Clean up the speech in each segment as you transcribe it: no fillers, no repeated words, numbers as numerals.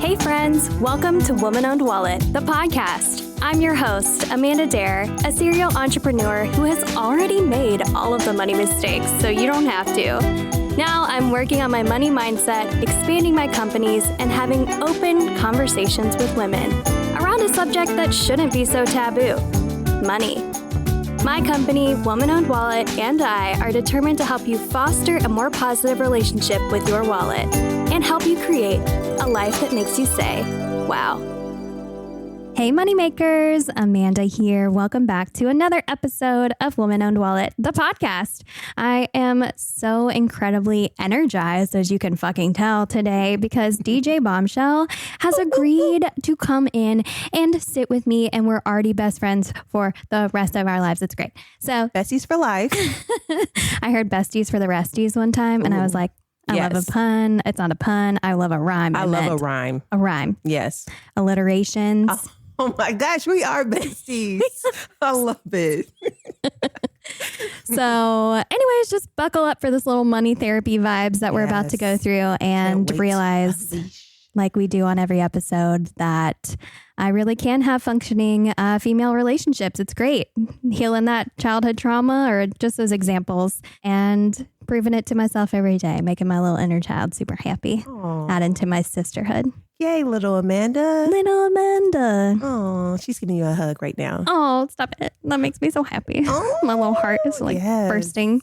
Hey friends, welcome to Woman Owned Wallet, the podcast. I'm your host, Amanda Dare, a serial entrepreneur who has already made all of the money mistakes, so you don't have to. Now I'm working on my money mindset, expanding my companies, and having open conversations with women around a subject that shouldn't be so taboo, money. My company, Woman Owned Wallet, and I are determined to help you foster a more positive relationship with your wallet and help you create a life that makes you say, wow. Hey moneymakers, Amanda here. Welcome back to another episode of Woman Owned Wallet, the podcast. I am so incredibly energized, as you can fucking tell today, because DJ Bombshell has agreed to come in and sit with me, and we're already best friends for the rest of our lives. It's great. So Besties for life. I heard Besties for the Resties one time, and I was like, I love a pun. It's not a pun. I love a rhyme. I love a rhyme. A rhyme. Yes. Alliterations. Oh my gosh, we are besties. I love it. So anyways, just buckle up for this little money therapy vibes that we're about to go through and realize, like we do on every episode, that I really can have functioning female relationships. It's great. Healing that childhood trauma or just those examples and proving it to myself every day, making my little inner child super happy, adding to my sisterhood. Yay, little Amanda. Little Amanda. Oh, she's giving you a hug right now. Oh, stop it. That makes me so happy. My little heart is like bursting.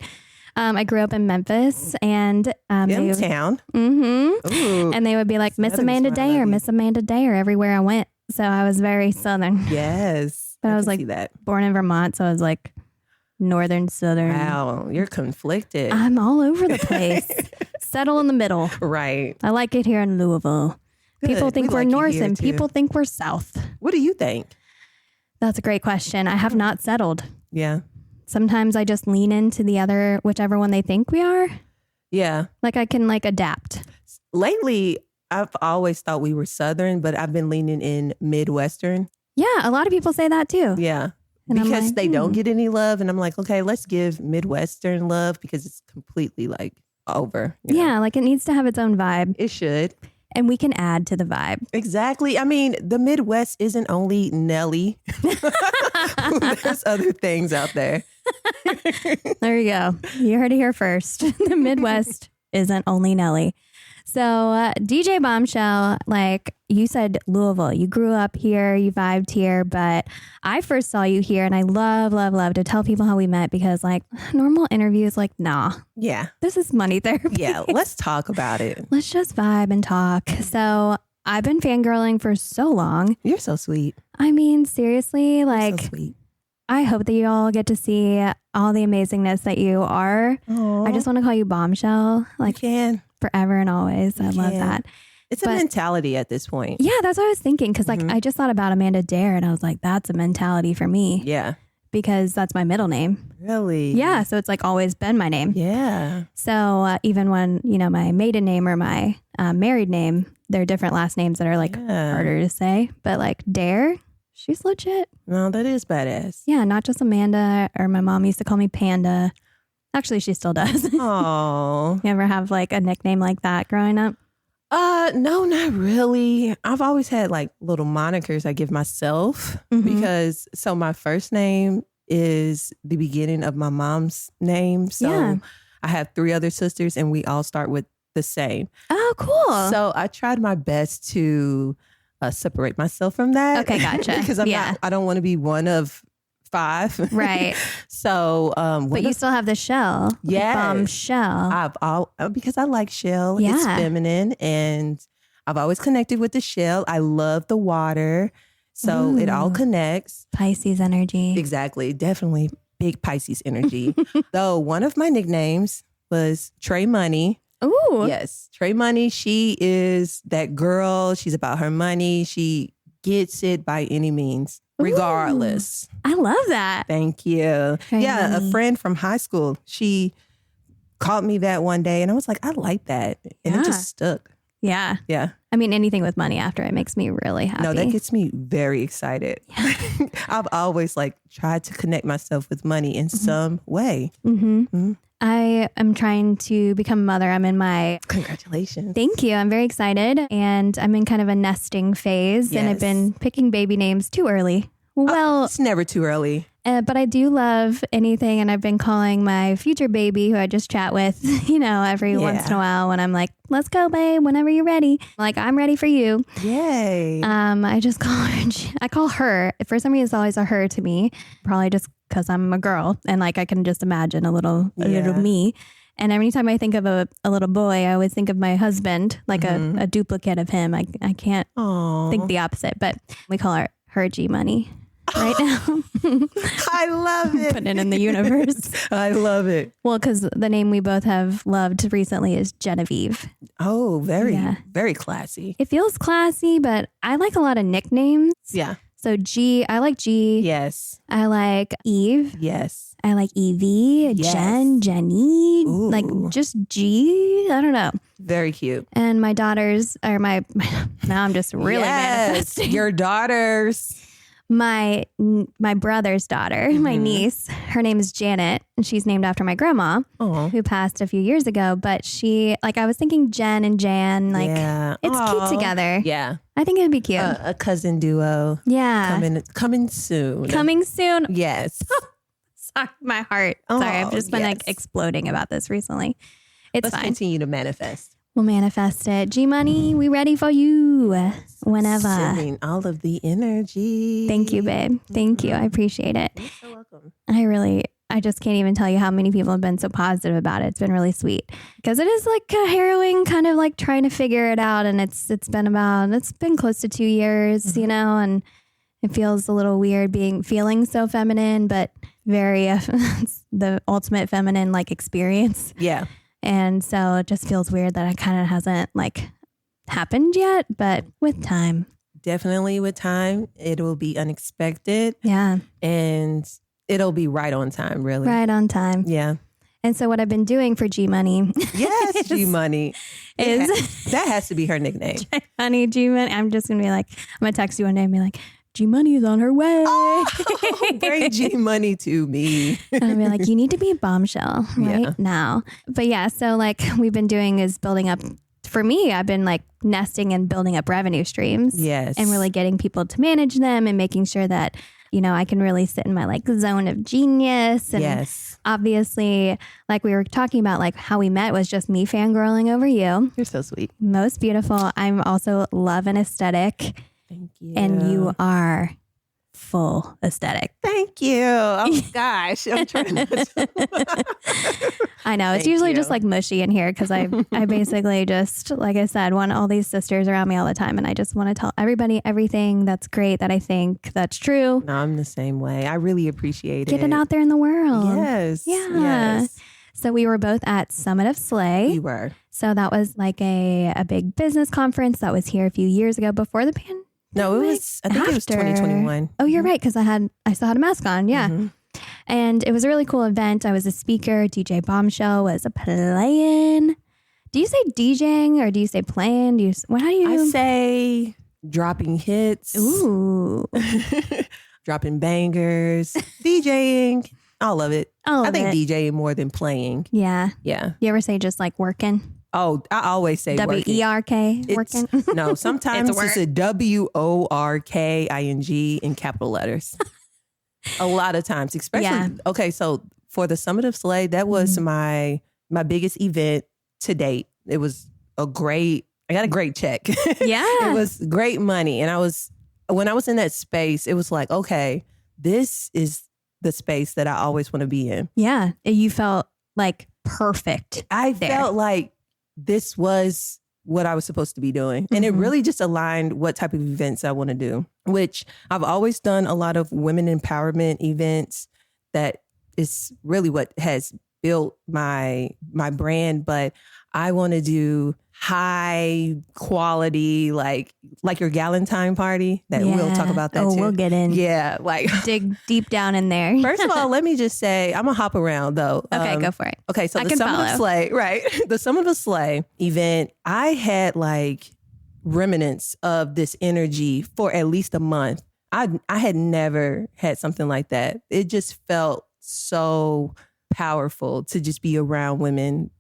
I grew up in Memphis and M-Town. And they would be like, Miss Amanda Day or Miss Amanda Day or everywhere I went. So I was very Southern. Yes. But I was like born in Vermont. So I was like Northern, Southern. Wow. You're conflicted. I'm all over the place. Settle in the middle. Right. I like it here in Louisville. Good. People think we're North and people think we're South. What do you think? That's a great question. I have not settled. Yeah. Sometimes I just lean into the other, whichever one they think we are. Yeah. Like I can adapt. Lately, I've always thought we were Southern, but I've been leaning in Midwestern. Yeah. A lot of people say that too. Yeah. And because they don't get any love. And I'm like, okay, let's give Midwestern love because it's completely over. Yeah. Like it needs to have its own vibe. It should. And we can add to the vibe. Exactly. I mean, the Midwest isn't only Nelly. There's other things out there. There you go. You heard it here first. The Midwest isn't only Nelly. So DJ Bombshell, like you said, Louisville, you grew up here, you vibed here, but I first saw you here and I love to tell people how we met because normal interviews, nah. Yeah. This is money therapy. Yeah. Let's talk about it. Let's just vibe and talk. So I've been fangirling for so long. You're so sweet. I mean, seriously, so sweet. I hope that you all get to see all the amazingness that you are. Aww. I just want to call you Bombshell. You can. Forever and always. I love that. It's a mentality at this point. Yeah, that's what I was thinking. Because I just thought about Amanda Dare and I was like, that's a mentality for me. Yeah. Because that's my middle name. Really? Yeah. So it's always been my name. Yeah. So even when, my maiden name or my married name, they're different last names that are harder to say. But Dare, she's legit. No, that is badass. Yeah. Not just Amanda, or my mom used to call me Panda. Actually, she still does. Oh. You ever have a nickname like that growing up? No, not really. I've always had little monikers I give myself because my first name is the beginning of my mom's name. So I have 3 other sisters and we all start with the same. Oh, cool. So I tried my best to separate myself from that. Okay, gotcha. Because I don't want to be one of 5. Right. So, but you still have the shell. Yes. Bombshell. Because I like shell. Yeah. It's feminine and I've always connected with the shell. I love the water. So it all connects. Pisces energy. Exactly. Definitely big Pisces energy. Though one of my nicknames was Trey Money. Ooh. Yes. Trey Money. She is that girl. She's about her money. She gets it by any means. Regardless. Ooh, I love that. Thank you. Trey Money. A friend from high school, she called me that one day and I was like, I like that. And it just stuck. Yeah. Yeah. I mean, anything with money after it makes me really happy. No, that gets me very excited. Yeah. I've always tried to connect myself with money in some way. Mm-hmm. Mm-hmm. I am trying to become a mother. I'm in my... Congratulations. Thank you. I'm very excited. And I'm in kind of a nesting phase. Yes. And I've been picking baby names too early. Well, it's never too early. But I do love anything. And I've been calling my future baby, who I just chat with, every once in a while when I'm like, let's go, babe, whenever you're ready. Like, I'm ready for you. Yay. I just call her, I call her, for some reason, it's always a her to me, probably just because I'm a girl. And like, I can just imagine a little me. And every time I think of a little boy, I always think of my husband, like a duplicate of him. I can't think the opposite, but we call her G Money. Right now. I love it. Put it in the universe. I love it. Well, because the name we both have loved recently is Genevieve. Oh, very classy. It feels classy, but I like a lot of nicknames. Yeah. So I like G. Yes. I like Eve. Yes. I like Evie, Yes. Jenny, Ooh. like just G. I don't know. Very cute. And my daughters are now I'm just really manifesting. Your daughters. My brother's daughter, my niece, her name is Janet, and she's named after my grandma, who passed a few years ago. But I was thinking Jen and Jan, it's cute together. Yeah. I think it'd be cute. A cousin duo. Yeah. Coming soon. Coming soon. Yes. Sorry, my heart. Sorry, I've just been exploding about this recently. Let's fine. Continue to manifest. We'll manifest it. G Money, we ready for you whenever. Sending all of the energy. Thank you, babe. Thank you. I appreciate it. You're so welcome. I just can't even tell you how many people have been so positive about it. It's been really sweet because it is like a harrowing kind of like trying to figure it out. And it's been close to 2 years, and it feels a little weird feeling so feminine, but very the ultimate feminine like experience. Yeah. And so it just feels weird that it kind of hasn't like happened yet, but with time. Definitely with time, it will be unexpected. Yeah. And it'll be right on time, really. Right on time. Yeah. And so what I've been doing for G Money. Yes, G Money. That has to be her nickname. Honey, G Money. I'm just going to be like, I'm going to text you one day and be like, G Money is on her way. Bring G Money to me. And I'll be like, you need to be a bombshell now. But yeah, so like we've been doing is building up. For me, I've been like nesting and building up revenue streams. Yes. And really getting people to manage them and making sure that, I can really sit in my like zone of genius. And obviously, like we were talking about, like how we met was just me fangirling over you. You're so sweet. Most beautiful. I'm also love and aesthetic. Thank you. And you are full aesthetic. Thank you. Oh gosh, I'm trying to. I know it's usually just like mushy in here because I basically just, like I said, want all these sisters around me all the time, and I just want to tell everybody everything that's great that I think that's true. No, I'm the same way. I really appreciate it. Get it out there in the world. Yes. Yeah. Yes. So we were both at Summit of Slay. We were. So that was like a big business conference that was here a few years ago before the pandemic. No, it was. I think it was 2021. Oh, you're right, because I still had a mask on. Yeah, and it was a really cool event. I was a speaker. DJ Bombshell was a playing. Do you say DJing or do you say playing? How do you? I say dropping hits. Ooh, dropping bangers, DJing. All of it. I think DJing more than playing. Yeah. Yeah. You ever say just like working? Oh, I always say W-E-R-K, working. No, sometimes it's a W-O-R-K-I-N-G in capital letters. A lot of times, especially. Okay, so for the Summit of Slay, that was my biggest event to date. It was I got a great check. Yeah. It was great money. And when I was in that space, it was like, okay, this is the space that I always want to be in. Yeah. You felt like perfect. I felt like this was what I was supposed to be doing. And it really just aligned what type of events I want to do, which I've always done a lot of women empowerment events. That is really what has built my brand. But I want to do high quality, like your Galentine party. We'll talk about that too. We'll get in. Yeah, like dig deep down in there. First of all, let me just say, I'm gonna hop around though. Okay, go for it. Okay, so the Summit of Slay, right? The Summit of Slay event, I had like remnants of this energy for at least a month. I had never had something like that. It just felt so powerful to just be around women,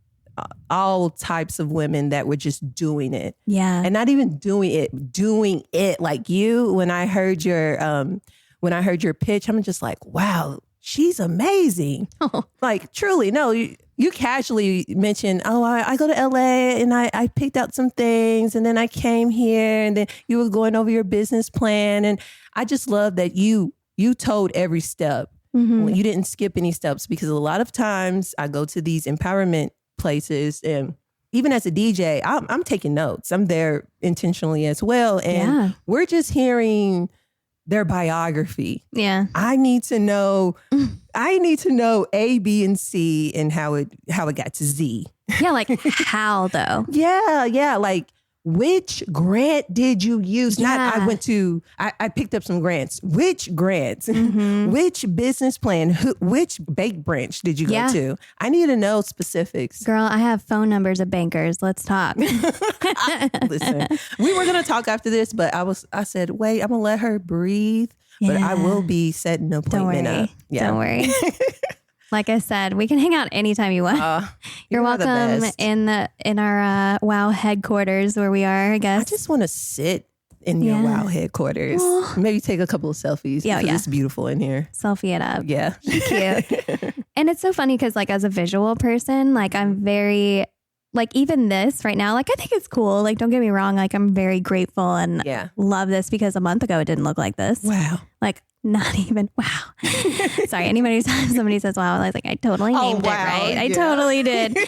all types of women that were just doing it. Yeah. And not even doing it like you. When I heard your pitch, I'm just like, wow, she's amazing. Oh. Like, truly, no, you casually mentioned, oh, I go to LA and I picked out some things and then I came here and then you were going over your business plan. And I just love that you told every step. Mm-hmm. You didn't skip any steps, because a lot of times I go to these empowerment places, and even as a DJ, I'm taking notes. I'm there intentionally as well. And we're just hearing their biography. Yeah. I need to know A, B, and C and how it got to Z. Yeah, like how though? Yeah. Like, which grant did you use? Yeah. I picked up some grants. Which grants? Mm-hmm. Which business plan? Which bank branch did you go to? I need to know specifics. Girl, I have phone numbers of bankers. Let's talk. Listen, we were going to talk after this, but I said, wait, I'm going to let her breathe. Yeah. But I will be setting an appointment up. Yeah. Don't worry. Like I said, we can hang out anytime you want. You're welcome in our WOW headquarters where we are, I guess. I just want to sit in your WOW headquarters. Maybe take a couple of selfies. Yeah. It's beautiful in here. Selfie it up. Yeah. Cute. And it's so funny because like as a visual person, like I'm very, like even this right now, like I think it's cool. Like don't get me wrong. Like I'm very grateful and love this, because a month ago it didn't look like this. Wow. Like not even wow. Sorry, anytime somebody says wow, I was like, I totally named it right. I totally did.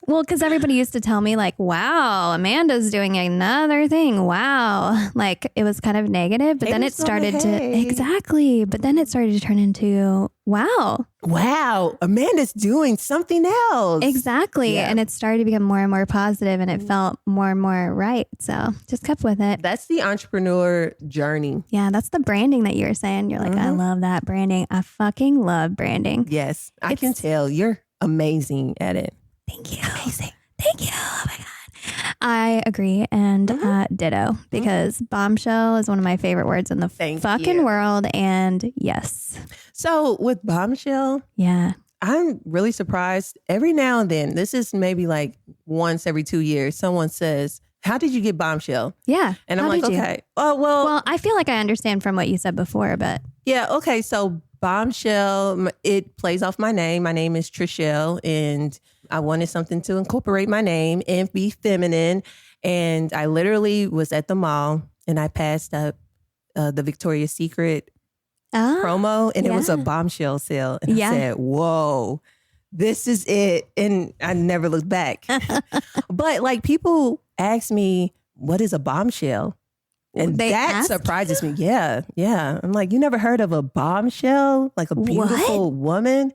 Well, because everybody used to tell me like, wow, Amanda's doing another thing. Wow. Like it was kind of negative, but then it started but then it started to turn into wow. Wow, Amanda's doing something else. Exactly. Yeah. And it started to become more and more positive, and it felt more and more right. So just kept with it. That's the entrepreneur journey. Yeah, that's the branding that you were saying. You're like, I love that branding. I fucking love branding. Yes, I can tell. You're amazing at it. Thank you. Amazing. Thank you. Oh my God. I agree. And ditto, because bombshell is one of my favorite words in the fucking world. And yes. So with bombshell, I'm really surprised. Every now and then, this is maybe like once every 2 years, someone says, how did you get bombshell? Yeah. And I'm like, okay. Oh, well, I feel like I understand from what you said before, but. Yeah. Okay. So bombshell, it plays off my name. My name is Trishelle, and I wanted something to incorporate my name and be feminine. And I literally was at the mall and I passed up the Victoria's Secret promo, and it was a bombshell sale. And I said, whoa, this is it. And I never looked back. But like people ask me, what is a bombshell? And that surprises me. Yeah. I'm like, you never heard of a bombshell? Like a beautiful woman?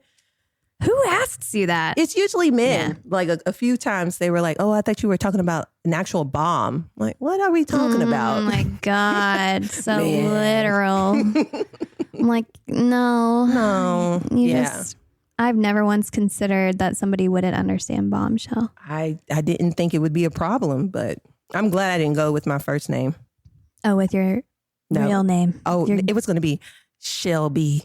Who asks you that? It's usually men. Yeah. Like a few times they were like, oh, I thought you were talking about an actual bomb. I'm like, what are we talking about? Oh my God. So literal. I'm like, no. I've never once considered that somebody wouldn't understand bombshell. I didn't think it would be a problem, but I'm glad I didn't go with my first name. Oh, with your real name. Oh, it was going to be Shelby.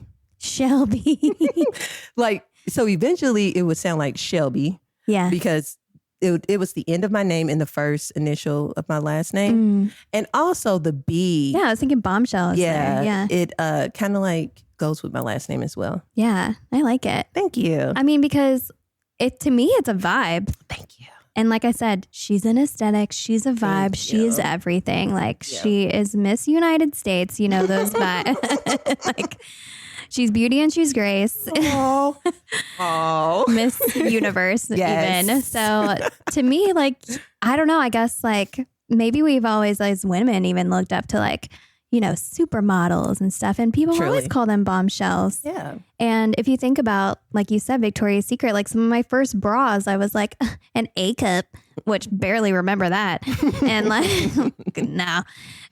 Like, so eventually it would sound like Shelby. Yeah. Because it was the end of my name and the first initial of my last name. And also the B. Yeah, I was thinking bombshell. Yeah. It kind of like goes with my last name as well. Yeah, I like it. Thank you. I mean, because to me, it's a vibe. Thank you. And like I said, she's an aesthetic. She's a vibe. She's everything. Like she is Miss United States. You know, those vibes. Like she's beauty and she's grace. Oh. Miss Universe even. So to me, like, I don't know. I guess like maybe we've always as women even looked up to like, you know, supermodels and stuff. And people always call them bombshells. Yeah. And if you think about, like you said, Victoria's Secret, like some of my first bras, I was like an A cup, which barely remember that. And like, no.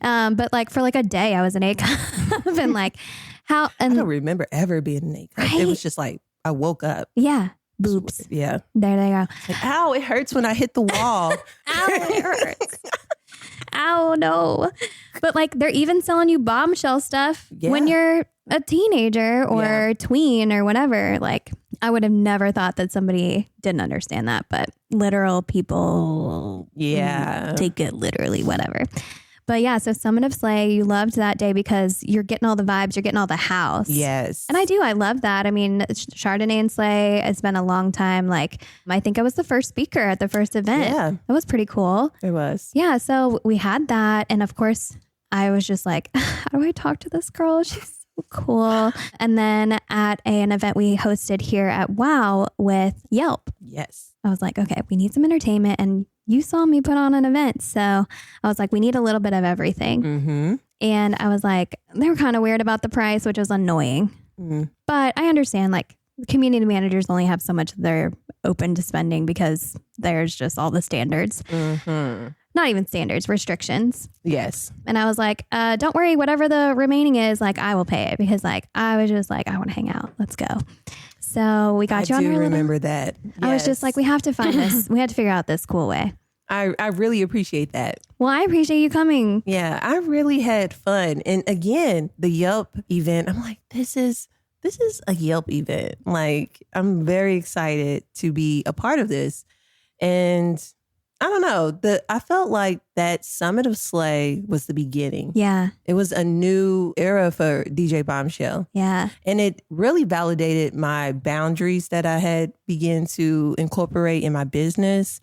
But like for like a day, I was an A cup. And like how. And I don't remember ever being an A cup. Right? It was just like, I woke up. Yeah. Boobs. Yeah. There they go. Like, ow, it hurts when I hit the wall. Ow, it hurts. Ow, no. But like they're even selling you bombshell stuff when you're a teenager or tween or whatever. Like I would have never thought that somebody didn't understand that, but literal people take it literally, whatever. But yeah, so Summit of Slay, you loved that day because you're getting all the vibes, you're getting all the house. Yes. And I love that. I mean, Chardonnay and Slay, it's been a long time. Like, I think I was the first speaker at the first event. Yeah. That was pretty cool. It was. Yeah, so we had that. And of course, I was just like, how do I talk to this girl? She's so cool. And then at an event we hosted here at WOW with Yelp. Yes. I was like, okay, we need some entertainment. And you saw me put on an event. So I was like, we need a little bit of everything. Mm-hmm. And I was like, they were kind of weird about the price, which was annoying. Mm-hmm. But I understand, like, community managers only have so much they're open to spending because there's just all the standards. Mm-hmm. Not even standards, restrictions. Yes. And I was like, don't worry, whatever the remaining is, like, I will pay it. Because, like, I was just like, I want to hang out. Let's go. So we got you on. I do remember that. Yes. I was just like, we have to find this. We have to figure out this cool way. I really appreciate that. Well, I appreciate you coming. Yeah, I really had fun. And again, the Yelp event, I'm like, this is a Yelp event. Like, I'm very excited to be a part of this. And I don't know, I felt like that Summit of Slay was the beginning. Yeah. It was a new era for DJ Bombshell. Yeah. And it really validated my boundaries that I had begun to incorporate in my business,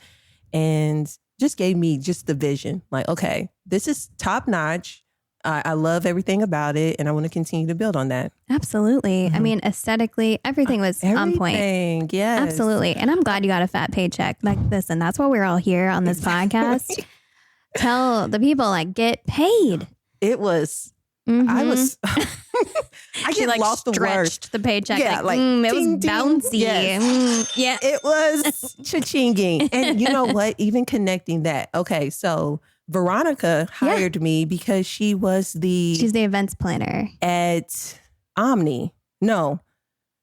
and just gave me just the vision. Like, okay, this is top notch. I love everything about it, and I want to continue to build on that. Absolutely. Mm-hmm. I mean, aesthetically, everything was on point. Yes. Absolutely. And I'm glad you got a fat paycheck. Like, listen, that's why we're all here on this podcast. Tell the people, like, get paid. It was, I was, I she, like, lost the word. Stretched the paycheck. Yeah, like it ding, was bouncy. Ding. Yes. Yeah. It was cha-chinging. And you know what? Even connecting that. Okay, so Veronica hired me because she's the events planner at Omni. No.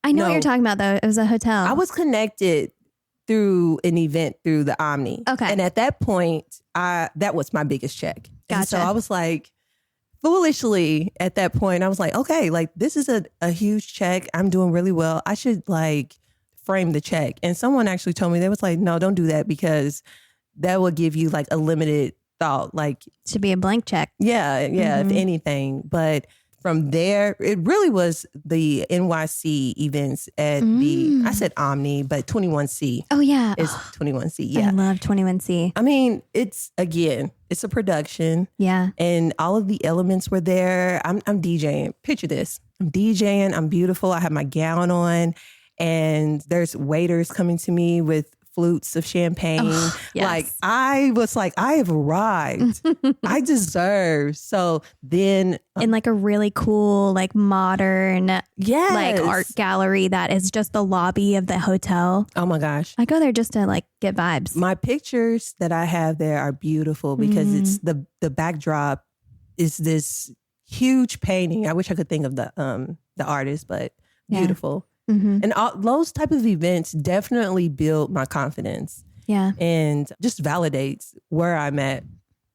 I know what you're talking about, though. It was a hotel. I was connected through an event through the Omni. Okay. And at that point, that was my biggest check. Gotcha. And so I was like, foolishly at that point, I was like, okay, like, this is a huge check. I'm doing really well. I should, like, frame the check. And someone actually told me, they was like, no, don't do that, because that will give you, like, a limited thought, like, to be a blank check. Yeah, if anything. But from there, it really was the NYC events at I said Omni, but 21C. Oh, yeah. It's 21C. Yeah. I love 21C. I mean, it's a production. Yeah. And all of the elements were there. I'm DJing. Picture this. I'm DJing. I'm beautiful. I have my gown on, and there's waiters coming to me with flutes of champagne. Oh, yes. Like, I was like, I have arrived. I deserve. So then in, like, a really cool, like, modern, like, art gallery that is just the lobby of the hotel. Oh my gosh. I go there just to, like, get vibes. My pictures that I have there are beautiful because it's the backdrop is this huge painting. I wish I could think of the artist, but beautiful. Mm-hmm. And all those type of events definitely build my confidence. Yeah. And just validates where I'm at.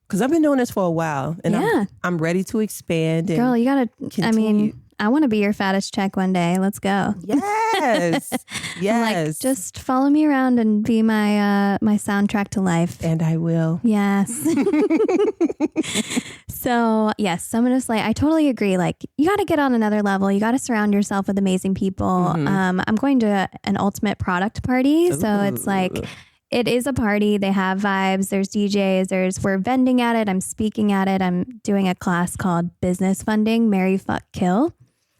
Because I've been doing this for a while, and I'm ready to expand. And girl, you got to, continue. I mean, I want to be your fattest check one day. Let's go. Yes. Yes. Like, just follow me around and be my my soundtrack to life. And I will. Yes. So, yes, Summit of Slay, I totally agree. Like, you got to get on another level. You got to surround yourself with amazing people. Mm-hmm. I'm going to an ultimate product party. Ooh. So it's like, it is a party. They have vibes. There's DJs. We're vending at it. I'm speaking at it. I'm doing a class called Business Funding, Marry, Fuck, Kill.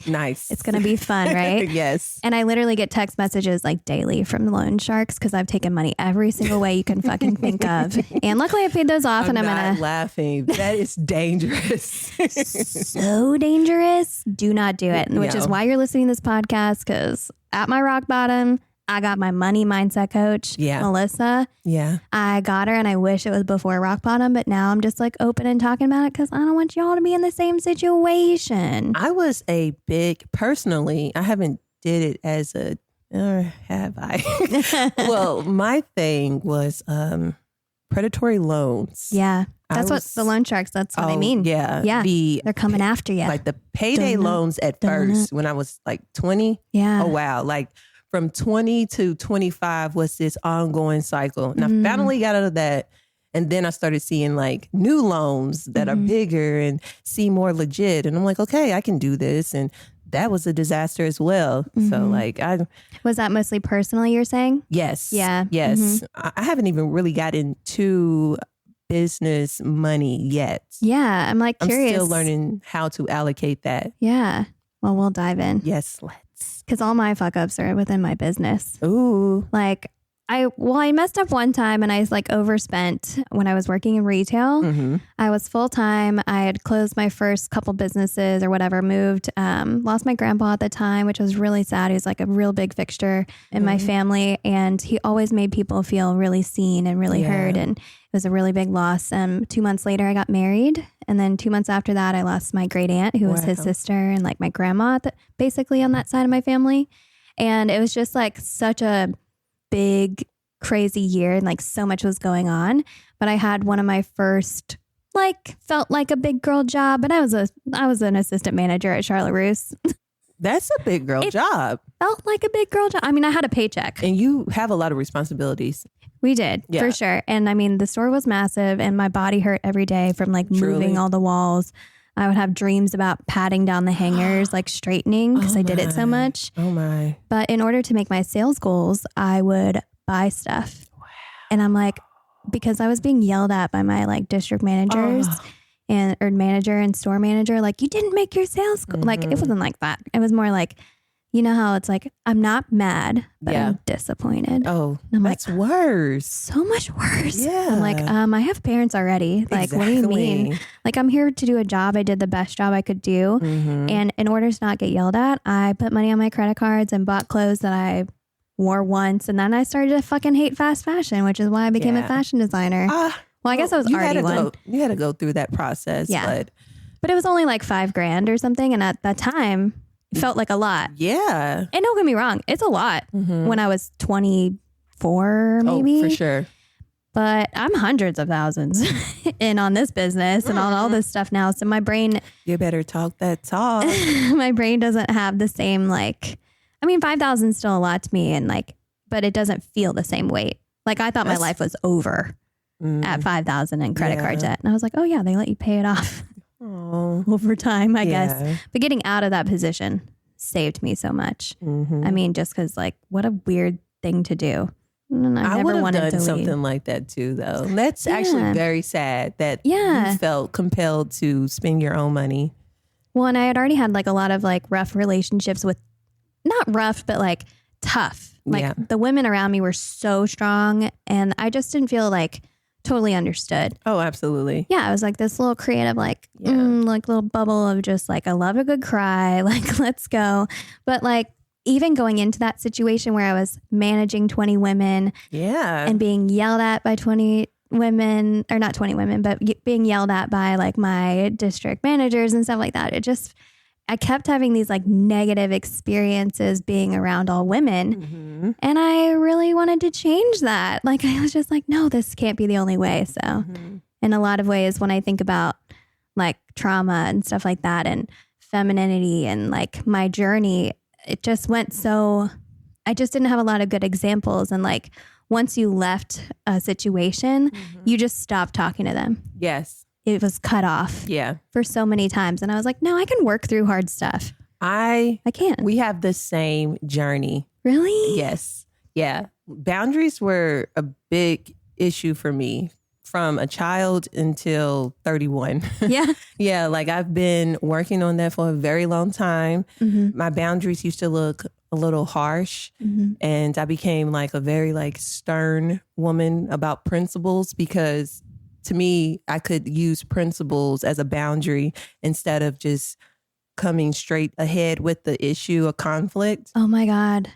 Nice. It's going to be fun, right? Yes. And I literally get text messages, like, daily from loan sharks because I've taken money every single way you can fucking think of. And luckily I paid those off. I'm not laughing. That is dangerous. So dangerous. Do not do it. Which is why you're listening to this podcast, because at my rock bottom, I got my money mindset coach, Melissa. Yeah. I got her, and I wish it was before rock bottom, but now I'm just, like, open and talking about it because I don't want y'all to be in the same situation. I was personally, I haven't did it as a, or have I? Well, my thing was predatory loans. Yeah. That's what the loan sharks, that's what I mean. Yeah. Yeah. They're coming after you. Like the payday loans at first when I was like 20. Yeah. Oh, wow. Like, from 20 to 25 was this ongoing cycle. And I finally got out of that. And then I started seeing like new loans that are bigger and seem more legit. And I'm like, okay, I can do this. And that was a disaster as well. So like Was that mostly personal, you're saying? Yes. Yeah. Yes. I haven't even really got into business money yet. Yeah. I'm like curious. I'm still learning how to allocate that. Yeah. Well, we'll dive in. Yes, let's. Because all my fuck ups are within my business. Ooh. Like I messed up one time and I like overspent when I was working in retail. I was full time. I had closed my first couple businesses or whatever, moved, lost my grandpa at the time, which was really sad. He was like a real big fixture in my family. And he always made people feel really seen and really heard. And it was a really big loss. 2 months later, I got married. And then 2 months after that, I lost my great aunt, who was his sister, and like my grandma, basically on that side of my family. And it was just like such a big, crazy year, and like so much was going on. But I had one of my first, like, felt like a big girl job, but I was an assistant manager at Charlotte Russe. That's a big girl job. Felt like a big girl job. I mean, I had a paycheck. And you have a lot of responsibilities. We did, for sure. And I mean, the store was massive and my body hurt every day from like moving all the walls. I would have dreams about patting down the hangers, like straightening, because I did it so much. Oh my. But in order to make my sales goals, I would buy stuff. Wow. And I'm like, because I was being yelled at by my like district managers or manager and store manager, like, you didn't make your sales goal. Like, it wasn't like that. It was more like, you know how it's like, I'm not mad, but I'm disappointed. Oh, and I'm that's like, worse. So much worse. Yeah. I'm like, I have parents already. Like, what do you mean? Like, I'm here to do a job. I did the best job I could do. And in order to not get yelled at, I put money on my credit cards and bought clothes that I wore once. And then I started to fucking hate fast fashion, which is why I became a fashion designer. Well, I guess I was already one. You had to go through that process. Yeah. But it was only like $5,000 or something. And at that time, it felt like a lot. Yeah. And don't get me wrong, it's a lot when I was 24, maybe. Oh, for sure. But I'm hundreds of thousands in on this business and on all this stuff now. So my brain... You better talk that talk. My brain doesn't have the same, like... I mean, 5,000 is still a lot to me, and like, but it doesn't feel the same weight. Like, I thought my life was over at 5,000 in credit card debt. And I was like, oh yeah, they let you pay it off. Over time, I guess. But getting out of that position saved me so much. I mean, just because, like, what a weird thing to do. And I would never have wanted done to something leave. like that too, though. That's actually very sad that you felt compelled to spend your own money. Well, and I had already had like a lot of like rough relationships with, not rough, but like tough. Like the women around me were so strong, and I just didn't feel like totally understood. Oh, absolutely. Yeah, I was like this little creative, like, like little bubble of just like, I love a good cry, like, let's go. But like, even going into that situation where I was managing 20 women and being yelled at by 20 women, or not 20 women, but being yelled at by like my district managers and stuff like that. I kept having these like negative experiences being around all women. And I really wanted to change that. Like, I was just like, no, this can't be the only way. So in a lot of ways, when I think about like trauma and stuff like that and femininity and like my journey, it just went so, I just didn't have a lot of good examples. And like, once you left a situation, you just stopped talking to them. Yes. It was cut off for so many times. And I was like, no, I can work through hard stuff. I can. We have the same journey. Really? Yes. Yeah. Boundaries were a big issue for me from a child until 31. Yeah. Yeah. Like, I've been working on that for a very long time. My boundaries used to look a little harsh, and I became like a very like stern woman about principles, because to me, I could use principles as a boundary instead of just coming straight ahead with the issue of conflict. Oh my God.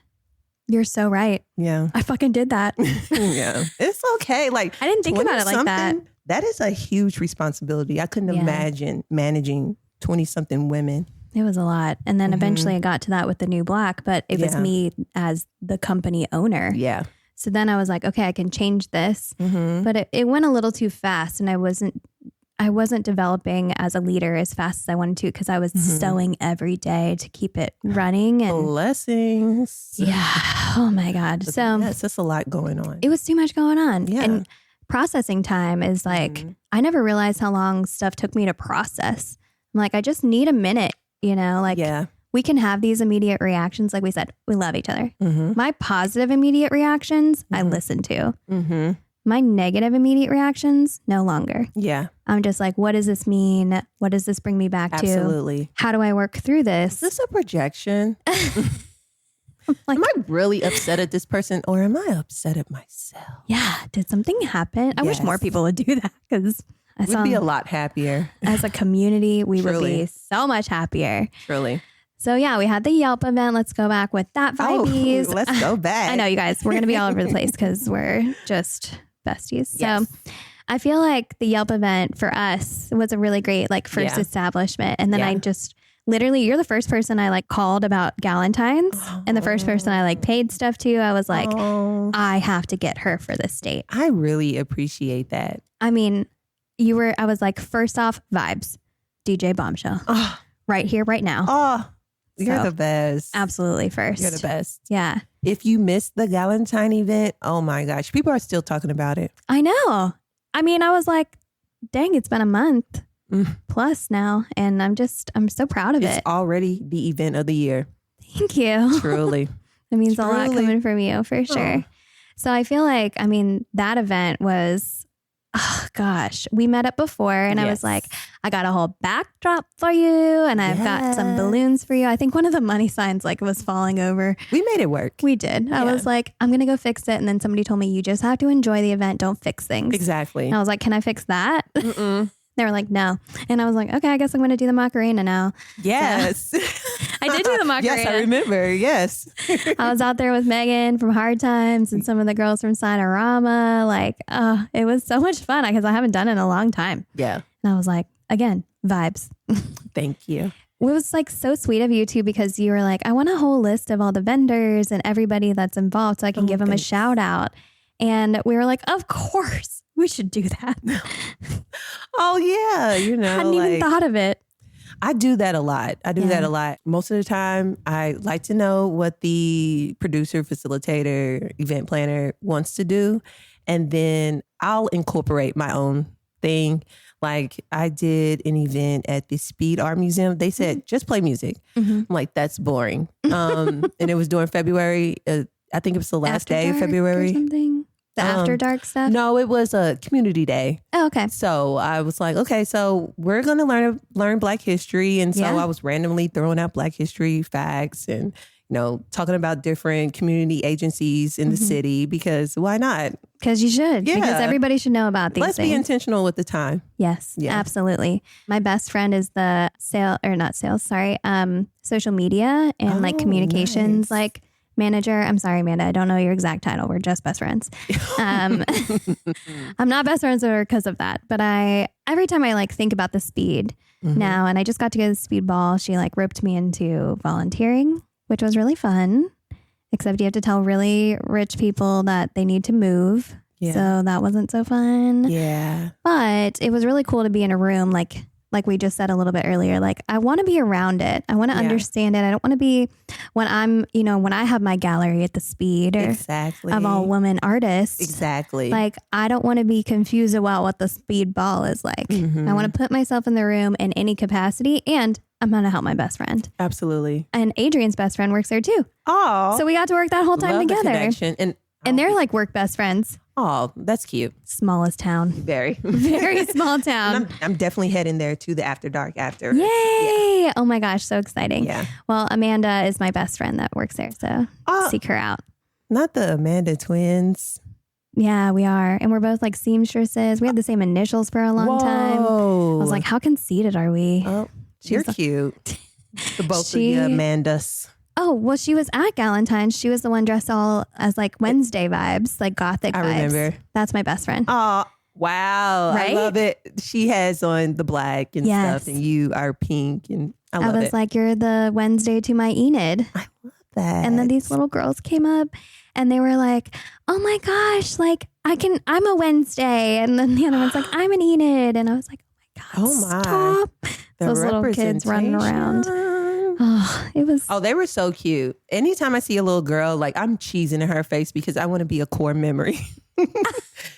You're so right. Yeah. I fucking did that. Yeah. It's okay. Like, I didn't think about it like that. That is a huge responsibility. I couldn't imagine managing 20-something women. It was a lot. And then eventually I got to that with the New Black, but it was me as the company owner. Yeah. So then I was like, okay, I can change this. But it went a little too fast, and I wasn't I wasn't developing as a leader as fast as I wanted to because I was sewing every day to keep it running. And blessings. Yeah. Oh my God. So yes, that's a lot going on. It was too much going on. Yeah. And processing time is like, I never realized how long stuff took me to process. I'm like, I just need a minute, like we can have these immediate reactions. Like we said, we love each other. My positive immediate reactions, I listen to. My negative immediate reactions, no longer. Yeah. I'm just like, what does this mean? What does this bring me back to? Absolutely. How do I work through this? Is this a projection? Am I really upset at this person or am I upset at myself? Yeah. Did something happen? I wish more people would do that because we'd be a lot happier. As a community, we would be so much happier. Truly. So yeah, we had the Yelp event. Let's go back with that vibes. Let's go back. I know, you guys, we're going to be all over the place because we're just besties. Yes. So I feel like the Yelp event for us was a really great first establishment. And then I just literally, you're the first person I called about Galentines and the first person I paid stuff to. I was like, I have to get her for this date. I really appreciate that. I mean, I was like, first off, vibes, DJ Bombshell, right here, right now. You're the best. Absolutely first. You're the best. Yeah. If you missed the Galentine event, oh my gosh, people are still talking about it. I know. I mean, I was like, dang, it's been a month plus now. And I'm so proud of it. It's already the event of the year. Thank you. Truly. It means a lot coming from you for sure. So I feel like, that event was, oh gosh, we met up before and I was like, I got a whole backdrop for you and I've got some balloons for you. I think one of the money signs was falling over. We made it work. We did. I was like, I'm going to go fix it. And then somebody told me, you just have to enjoy the event. Don't fix things. Exactly. And I was like, can I fix that? They were like, no. And I was like, okay, I guess I'm going to do the Macarena now. Yes. So, I did do the Macarena. Yes, I remember. Yes. I was out there with Megan from Hard Times and some of the girls from Sinorama. It was so much fun because I haven't done it in a long time. Yeah. And I was like, again, vibes. Thank you. It was so sweet of you too, because you were like, I want a whole list of all the vendors and everybody that's involved so I can give them a shout out. And we were like, of course, we should do that. Oh, yeah. I hadn't even thought of it. I do that a lot. that a lot. Most of the time, I like to know what the producer, facilitator, event planner wants to do. And then I'll incorporate my own thing. Like I did an event at the Speed Art Museum. They said, just play music. I'm like, that's boring. And it was during February. I think it was the last day of February. Or something? The after dark stuff? No, it was a community day. Oh, okay. So I was like, okay, so we're going to learn Black history. And so I was randomly throwing out Black history facts and, talking about different community agencies in the city because why not? Because you should. Yeah. Because everybody should know about these things. Let's be intentional with the time. Yes, absolutely. My best friend is the social media and communications manager. I'm sorry, Amanda. I don't know your exact title. We're just best friends. I'm not best friends with her because of that. But every time I think about the speed now, and I just got to go to the speed ball, she roped me into volunteering, which was really fun. Except you have to tell really rich people that they need to move. Yeah. So that wasn't so fun. Yeah. But it was really cool to be in a room like we just said a little bit earlier, I want to be around it. I want to understand it. I don't want to be when I have my gallery at the Speed of all women artists. Exactly. I don't want to be confused about what the Speed ball is like. I want to put myself in the room in any capacity, and I'm going to help my best friend. Absolutely. And Adrian's best friend works there too. Oh. So we got to work that whole time together. And they're work best friends. Oh, that's cute. Smallest town. Very. Very small town. I'm definitely heading there to the after dark after. Yay. Yeah. Oh my gosh. So exciting. Yeah. Well, Amanda is my best friend that works there. So seek her out. Not the Amanda twins. Yeah, we are. And we're both seamstresses. We had the same initials for a long time. I was like, how conceited are we? Oh, you're cute. Both of you Amandas. Oh, well, she was at Galentines. She was the one dressed all as Wednesday vibes, gothic vibes. I remember. That's my best friend. Oh, wow. Right? I love it. She has on the black and stuff, and you are pink, and I love it. I was like, you're the Wednesday to my Enid. I love that. And then these little girls came up, and they were like, oh my gosh, I'm a Wednesday. And then the other one's like, I'm an Enid. And I was like, God, Oh my. stop. Those little kids running around. Oh, it was. Oh, they were so cute. Anytime I see a little girl, like I'm cheesing in her face because I want to be a core memory.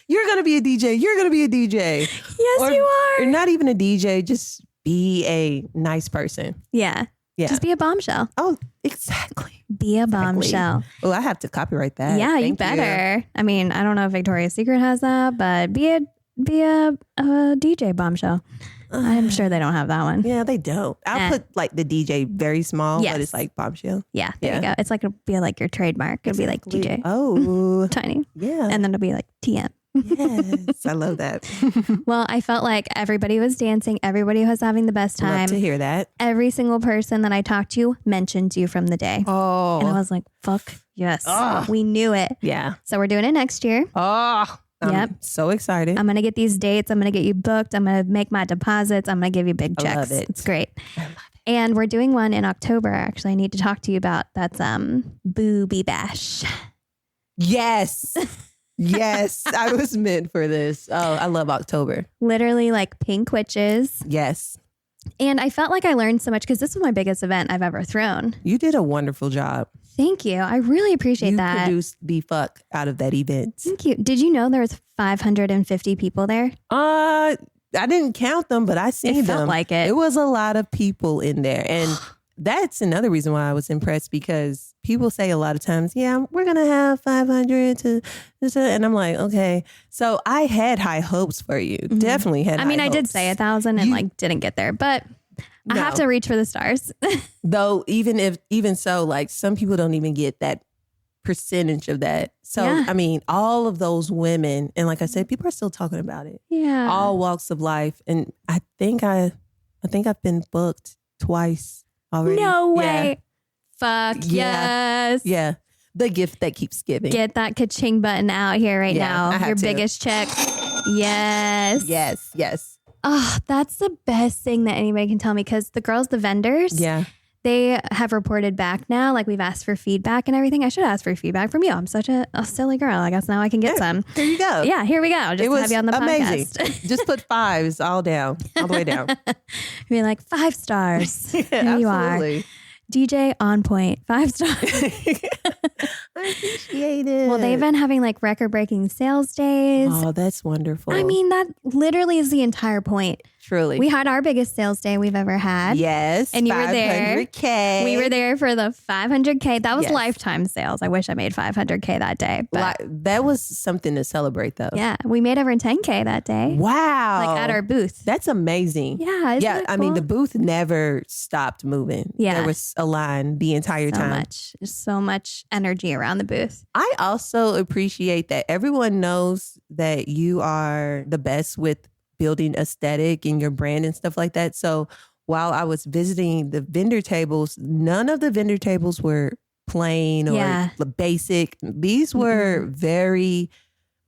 You're going to be a DJ. You're going to be a DJ. Yes, you are. Or not even a DJ. Just be a nice person. Yeah. Just be a bombshell. Oh, exactly. Be a bombshell. Oh, I have to copyright that. Yeah, you better. I mean, I don't know if Victoria's Secret has that, but be a DJ bombshell. I'm sure they don't have that one. Yeah, they don't. I'll put like the DJ very small, but it's like bombshell. Yeah, there you go. It's like, it'll be like your trademark. It'll be like DJ. Oh. Tiny. Yeah. And then it'll be like TM. Yes, I love that. Well, I felt like everybody was dancing. Everybody was having the best time. Love to hear that. Every single person that I talked to mentioned you from the day. Oh. And I was like, fuck, yes. We knew it. Yeah. So we're doing it next year. Oh. I'm so excited. I'm going to get these dates. I'm going to get you booked. I'm going to make my deposits. I'm going to give you big checks. I love it. It's great. I love it. And we're doing one in October. Actually, I need to talk to you about. That's Booby Bash. Yes. Yes. I was meant for this. Oh, I love October. Literally like pink witches. Yes. And I felt like I learned so much because this was my biggest event I've ever thrown. You did a wonderful job. Thank you. I really appreciate that. You produced the fuck out of that event. Thank you. Did you know there was 550 people there? I didn't count them, but I seen them. It felt like it. It was a lot of people in there. And that's another reason why I was impressed, because people say a lot of times, yeah, we're going to have 500 to this. And I'm like, okay. So I had high hopes for you. Mm-hmm. Definitely had high hopes. I did say 1,000 and like didn't get there, but I have to reach for the stars. Though, even so, like some people don't even get that percentage of that. So, I mean, all of those women, and like I said, people are still talking about it. Yeah. All walks of life. And I think I've been booked twice already. No way. Yeah. Fuck yes. Yeah. The gift that keeps giving. Get that ka-ching button out here right now. Your biggest check. Yes. Yes. Yes. Oh, that's the best thing that anybody can tell me, because the girls, the vendors, they have reported back now. Like, we've asked for feedback and everything. I should ask for feedback from you. I'm such a silly girl. I guess now I can get some. Here you go. Yeah, here we go. Just to have you on the amazing. podcast. Just put 5s all down, all the way down. Be like 5 stars. Here absolutely. you are. DJ on point, 5 stars. I appreciate it. Well, they've been having like record-breaking sales days. Oh, that's wonderful. I mean, that literally is the entire point. Truly. We had our biggest sales day we've ever had. Yes. And you were there. 500K. We were there for the 500K. That was Yes. lifetime sales. I wish I made 500K that day. But that was something to celebrate, though. yeah, we made over 10K that day. Wow. Like at our booth. That's amazing. Yeah. Isn't that I mean, cool? the booth never stopped moving. Yeah. There was a line the entire time. There's so much energy around the booth. I also appreciate that everyone knows that you are the best with building aesthetic and your brand and stuff like that. So while I was visiting the vendor tables, none of the vendor tables were plain or basic. These were very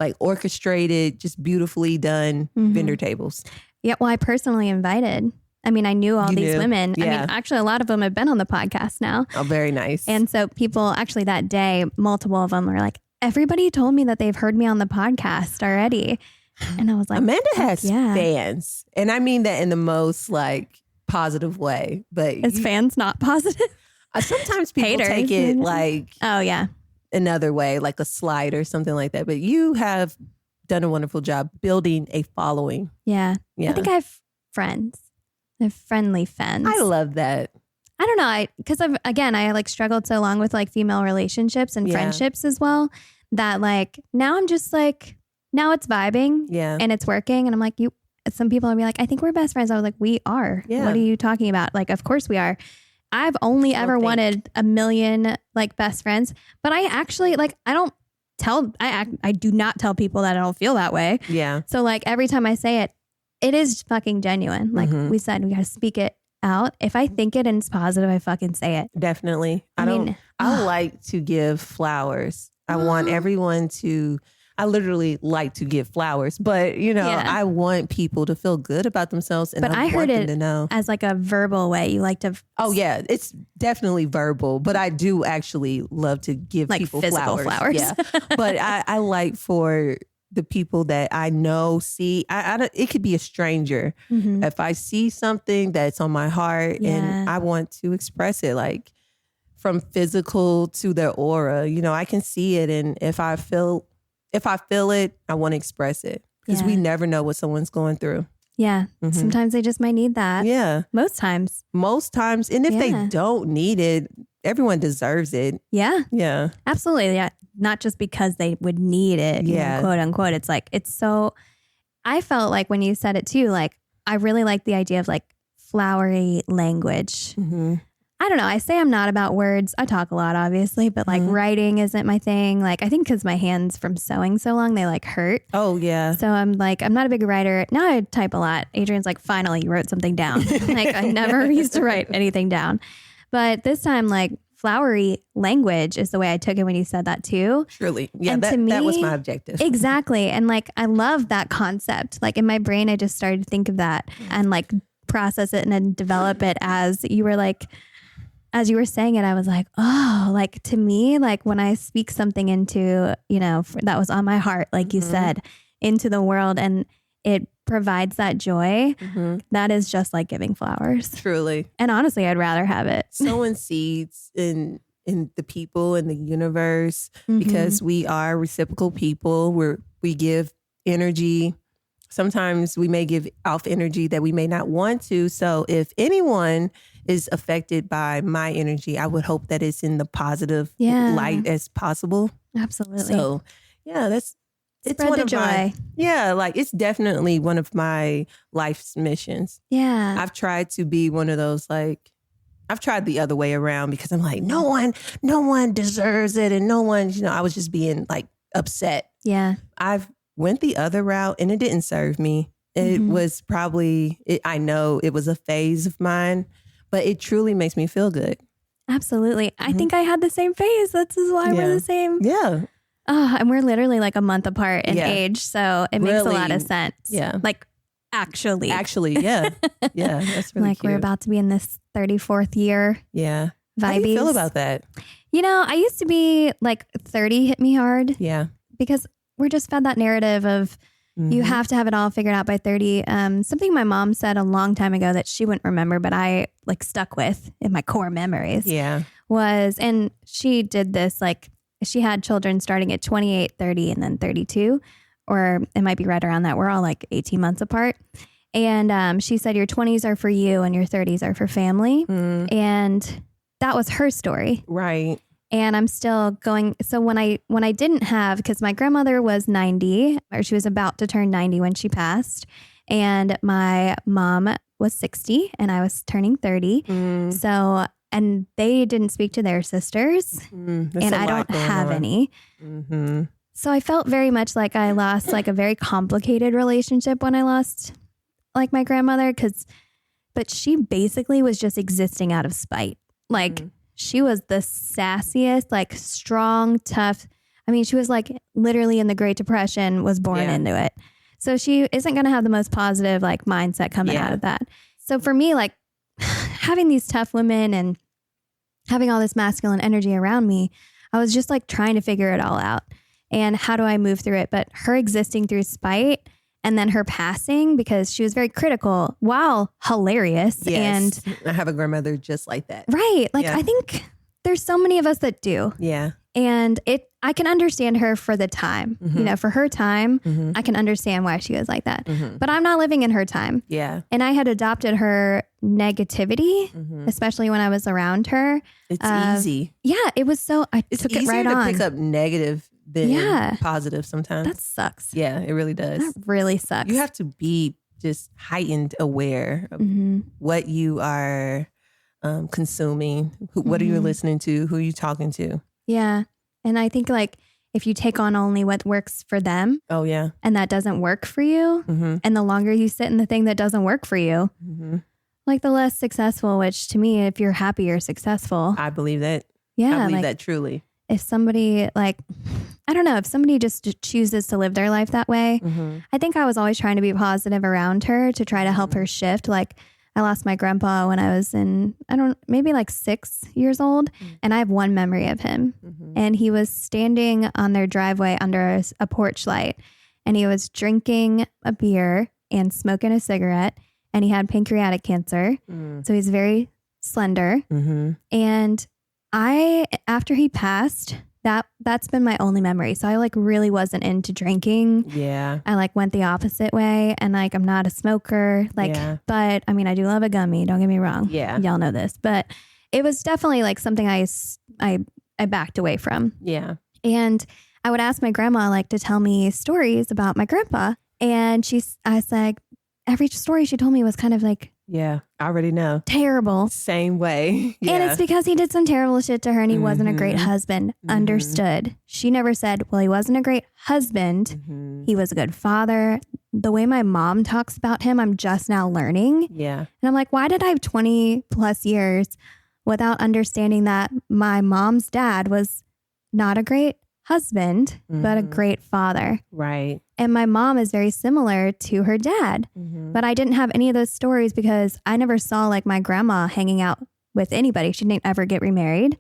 like orchestrated, just beautifully done vendor tables. Yeah. Well, I personally invited. I mean, I knew all these women. Yeah. I mean, actually, a lot of them have been on the podcast now. Oh, very nice. And so people actually that day, multiple of them were like, everybody told me that they've heard me on the podcast already. And I was like, Amanda has fans. And I mean that in the most like positive way. But is fans not positive? Sometimes people take it like another way, like a slight or something like that. But you have done a wonderful job building a following. Yeah. I think I have friends. I have friendly fans. I love that. I don't know. Because I like struggled so long with like female relationships and friendships as well, that like now I'm just like, now it's vibing and it's working. And I'm like, some people will be like, I think we're best friends. I was like, we are. Yeah. What are you talking about? Like, of course we are. I've only ever wanted 1 million like best friends, but I actually like, I do not tell people that I don't feel that way. Yeah. So like every time I say it, it is fucking genuine. Like we said, we got to speak it out. If I think it and it's positive, I fucking say it. Definitely. I like to give flowers. I want everyone to, I literally like to give flowers, but I want people to feel good about themselves. And I heard it to know. As like a verbal way. You like to. Oh yeah. It's definitely verbal, but I do actually love to give like people physical flowers. Yeah. But I like for the people that I know, see, it could be a stranger. Mm-hmm. If I see something that's on my heart and I want to express it, like from physical to their aura, you know, I can see it. And if I feel it, I want to express it because we never know what someone's going through. Yeah. Mm-hmm. Sometimes they just might need that. Yeah. Most times. And if they don't need it, everyone deserves it. Yeah. Yeah. Absolutely. Yeah. Not just because they would need it, you know, quote unquote. It's like, it's so, I felt like when you said it too, like, I really like the idea of like flowery language. Mm-hmm. I don't know. I say I'm not about words. I talk a lot, obviously, but like writing isn't my thing. Like, I think because my hands from sewing so long, they like hurt. Oh, yeah. So I'm like, I'm not a big writer. Now I type a lot. Adrian's like, finally, you wrote something down. Like, I never used to write anything down. But this time, like, flowery language is the way I took it when you said that too. Truly. Yeah, that was my objective. Exactly. And like, I love that concept. Like in my brain, I just started to think of that and like process it and then develop it as you were like, as you were saying it, I was like, oh, like to me, like when I speak something into, you know, that was on my heart, like you said, into the world and it provides that joy, that is just like giving flowers. Truly. And honestly, I'd rather have it. Sowing seeds in the people in the universe because we are reciprocal people. We give energy. Sometimes we may give off energy that we may not want to. So if anyone is affected by my energy, I would hope that it's in the positive light as possible. Absolutely. So yeah, it's Spread one the of joy. like it's definitely one of my life's missions. Yeah. I've tried to be one of those, like, I've tried the other way around because I'm like, no one deserves it. And no one, you know, I was just being like upset. Yeah. I've went the other route and it didn't serve me. It was probably, I know it was a phase of mine, but it truly makes me feel good. Absolutely. I think I had the same phase. That's why we're the same. Yeah. And we're literally like a month apart in age. So it makes a lot of sense. Yeah. Like actually, yeah. Yeah. That's really like cute. we're about to be in this 34th year. Yeah. Vibes. How do you feel about that? You know, I used to be like 30 hit me hard. Yeah. Because we're just fed that narrative of you have to have it all figured out by 30. Something my mom said a long time ago that she wouldn't remember, but I like stuck with in my core memories. Yeah. Was, and she did this, like she had children starting at 28, 30, and then 32, or it might be right around that. We're all like 18 months apart. And she said, your 20s are for you and your 30s are for family. And that was her story. Right. And I'm still going. So when I didn't have, because my grandmother was 90, or she was about to turn 90 when she passed. And my mom was 60 and I was turning 30. So, and they didn't speak to their sisters and I don't have any. So I felt very much like I lost like a very complicated relationship when I lost like my grandmother. But she basically was just existing out of spite. Like, she was the sassiest, like strong, tough. I mean, she was like literally in the Great Depression, was born into it. So she isn't going to have the most positive like mindset coming out of that. So for me, like having these tough women and having all this masculine energy around me, I was just like trying to figure it all out. And how do I move through it? But her existing through spite and then her passing because she was very critical while hilarious. Yes. And I have a grandmother just like that. Right. Like I think there's so many of us that do. Yeah. And I can understand her for the time, you know, for her time, I can understand why she was like that, but I'm not living in her time. Yeah. And I had adopted her negativity, especially when I was around her. It's easy. Yeah. It was so, it's took it right on. It's easier to pick up negative than positive sometimes. That sucks. Yeah, it really does. That really sucks. You have to be just heightened aware of what you are consuming, what are you listening to, who are you talking to. Yeah. And I think like if you take on only what works for them. Oh, yeah. And that doesn't work for you. And the longer you sit in the thing that doesn't work for you, like the less successful, which to me, if you're happy, you're successful. I believe that. Yeah. I believe that truly. If somebody like, I don't know, if somebody just chooses to live their life that way, I think I was always trying to be positive around her to try to help her shift. Like I lost my grandpa when I was in, maybe like 6 years old. And I have one memory of him. And he was standing on their driveway under a porch light. and he was drinking a beer and smoking a cigarette, and he had pancreatic cancer. So he's very slender. And after he passed, that's been my only memory. So I like really wasn't into drinking. Yeah. I like went the opposite way, and like I'm not a smoker. Like, but I mean, I do love a gummy. Don't get me wrong. Yeah. Y'all know this, but it was definitely like something I backed away from. Yeah. And I would ask my grandma like to tell me stories about my grandpa, and I was like, every story she told me was kind of like, yeah, I already know. Terrible. Same way. Yeah. And it's because he did some terrible shit to her and he wasn't a great husband. Understood. She never said, well, he wasn't a great husband. He was a good father. The way my mom talks about him, I'm just now learning. Yeah. And I'm like, why did I have 20 plus years without understanding that my mom's dad was not a great husband, but a great father? Right. And my mom is very similar to her dad. But I didn't have any of those stories because I never saw like my grandma hanging out with anybody. She didn't ever get remarried.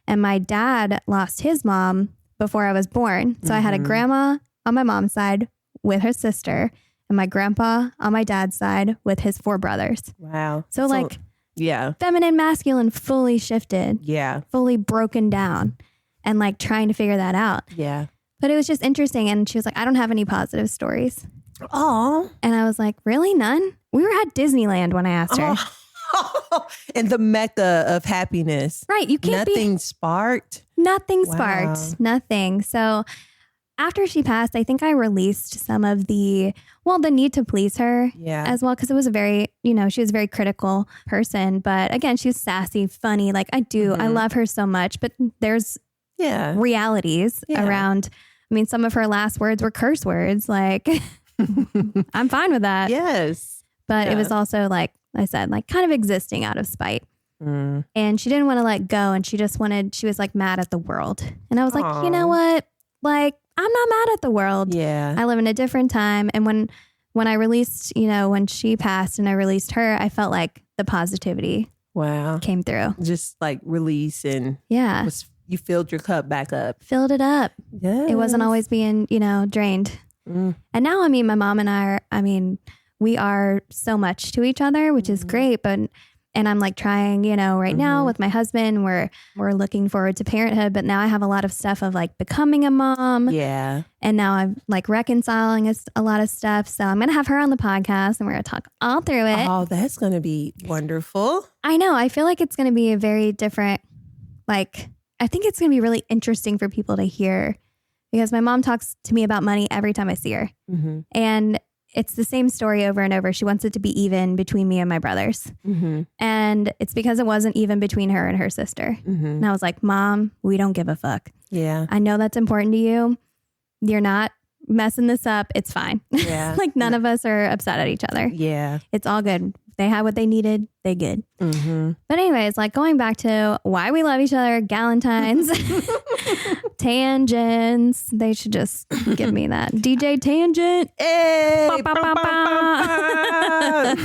And my dad lost his mom before I was born. So I had a grandma on my mom's side with her sister and my grandpa on my dad's side with his 4 brothers. Wow. So like, yeah, feminine, masculine fully shifted. Yeah. Fully broken down and like trying to figure that out. Yeah. But it was just interesting. And she was like, I don't have any positive stories. Oh. And I was like, really? None? We were at Disneyland when I asked her. And the mecca of happiness. Right. You can't Nothing sparked. Nothing Wow. sparked. Nothing. So after she passed, I think I released some of the need to please her as well. Because it was a very, she was a very critical person. But again, she was sassy, funny. Like I love her so much. But there's realities around. I mean, some of her last words were curse words. Like, I'm fine with that. Yes. But it was also, like I said, like kind of existing out of spite. And she didn't want to let go. And she was like mad at the world. And I was like, you know what? Like, I'm not mad at the world. Yeah. I live in a different time. And when I released, when she passed and I released her, I felt like the positivity came through. Just like release and you filled your cup back up. Filled it up. Yeah. It wasn't always being, drained. And now, I mean, my mom and I we are so much to each other, which is great. And I'm like trying, right now with my husband, we're looking forward to parenthood. But now I have a lot of stuff of like becoming a mom. Yeah. And now I'm like reconciling a lot of stuff. So I'm going to have her on the podcast and we're going to talk all through it. Oh, that's going to be wonderful. I know. I feel like it's going to be a very different, I think it's going to be really interesting for people to hear because my mom talks to me about money every time I see her. And it's the same story over and over. She wants it to be even between me and my brothers. And it's because it wasn't even between her and her sister. And I was like, Mom, we don't give a fuck. Yeah. I know that's important to you. You're not messing this up. It's fine. Yeah. Like none of us are upset at each other. Yeah. It's all good. They had what they needed. They good. But anyways, like going back to why we love each other, Galentines, tangents. They should just give me that. DJ Tangent. Hey, Ba, ba, ba, ba.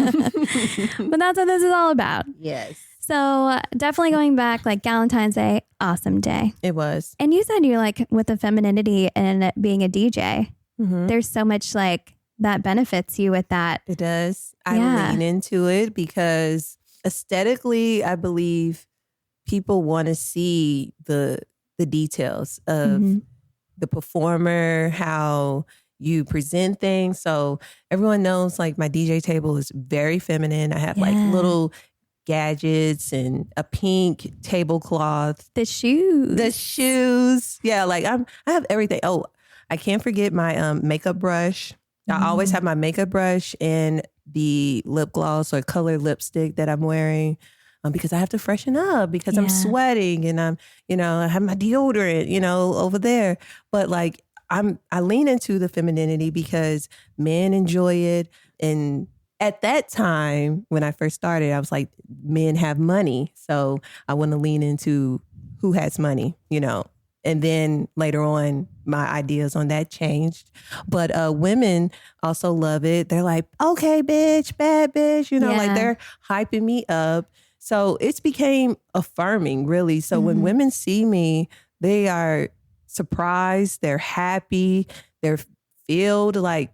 But that's what this is all about. Yes. So definitely going back, like Galentine's Day, awesome day. It was. And you said you're like with the femininity and being a DJ, there's so much like that benefits you with that. It does. I lean into it because aesthetically, I believe people want to see the details of the performer, how you present things. So everyone knows like my DJ table is very feminine. I have like little gadgets and a pink tablecloth. The shoes. Yeah, like I have everything. Oh, I can't forget my makeup brush. I always have my makeup brush and the lip gloss or colored lipstick that I'm wearing because I have to freshen up because I'm sweating and I'm, I have my deodorant, over there. But like I lean into the femininity because men enjoy it. And at that time, when I first started, I was like, men have money. So I want to lean into who has money, And then later on, my ideas on that changed. But women also love it. They're like, okay, bitch, bad bitch. Like they're hyping me up. So it's became affirming, really. So when women see me, they are surprised. They're happy. They're fulfilled. Like,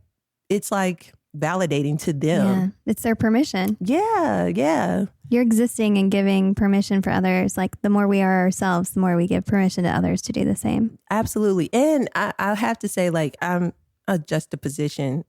it's like validating to them. Yeah. It's their permission. Yeah. You're existing and giving permission for others. Like the more we are ourselves, the more we give permission to others to do the same. Absolutely. And I have to say, like, I'm a juxtaposition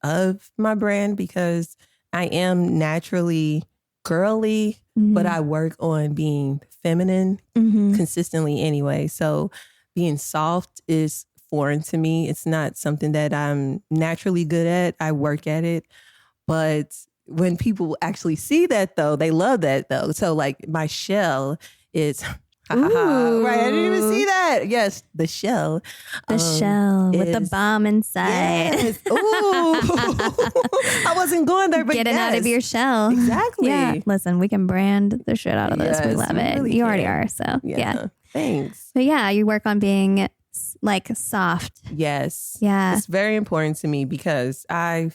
of my brand because I am naturally girly, but I work on being feminine consistently anyway. So being soft is foreign to me. It's not something that I'm naturally good at. I work at it. But when people actually see that, though, they love that, though. So like my shell is... right, I didn't even see that. Yes, the shell. The shell with the bomb inside. Yes. Ooh. I wasn't going there, but getting out of your shell. Exactly. Yeah. Listen, we can brand the shit out of this. We love it. Really you already are. So yeah. Thanks. But yeah, you work on being like soft. Yes. Yeah. It's very important to me because I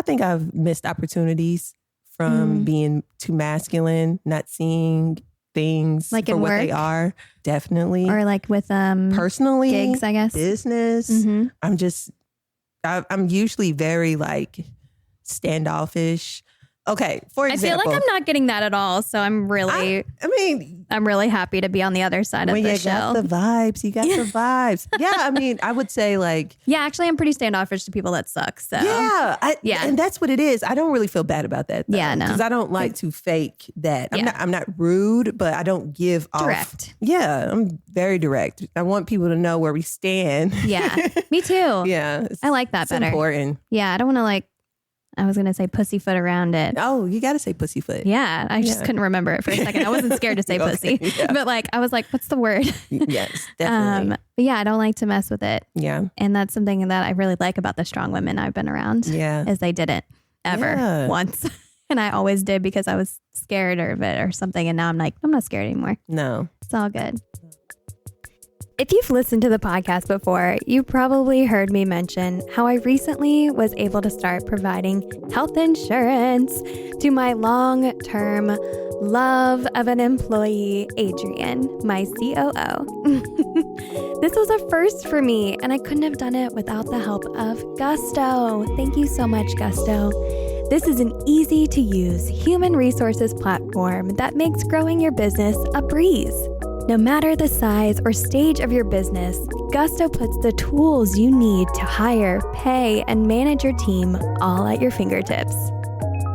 think I've missed opportunities from being too masculine, not seeing things like for what work? they are. Definitely. Or like with personally, gigs, I guess. Business. I'm usually very like standoffish. Okay, for example, I feel like I'm not getting that at all. So I'm really, I'm really happy to be on the other side of the show. You got the vibes. Yeah, I mean, I would say like... Yeah, actually, I'm pretty standoffish to people that suck. So Yeah. And that's what it is. I don't really feel bad about that, though. Yeah, no. Because I don't like to fake that. I'm not rude, but I don't give off... Direct. Yeah, I'm very direct. I want people to know where we stand. Yeah, me too. Yeah. I like that better. It's important. Yeah, I don't want to like... I was going to say pussyfoot around it. Oh, you got to say pussyfoot. Yeah. I just couldn't remember it for a second. I wasn't scared to say pussy, but like, I was like, what's the word? Yes, definitely. But yeah, I don't like to mess with it. Yeah. And that's something that I really like about the strong women I've been around. Yeah. Is they didn't ever once. And I always did because I was scared of it or something. And now I'm like, I'm not scared anymore. No. It's all good. If you've listened to the podcast before, you probably heard me mention how I recently was able to start providing health insurance to my long-term love of an employee, Adrian, my COO. This was a first for me, and I couldn't have done it without the help of Gusto. Thank you so much, Gusto. This is an easy-to-use human resources platform that makes growing your business a breeze. No matter the size or stage of your business, Gusto puts the tools you need to hire, pay, and manage your team all at your fingertips.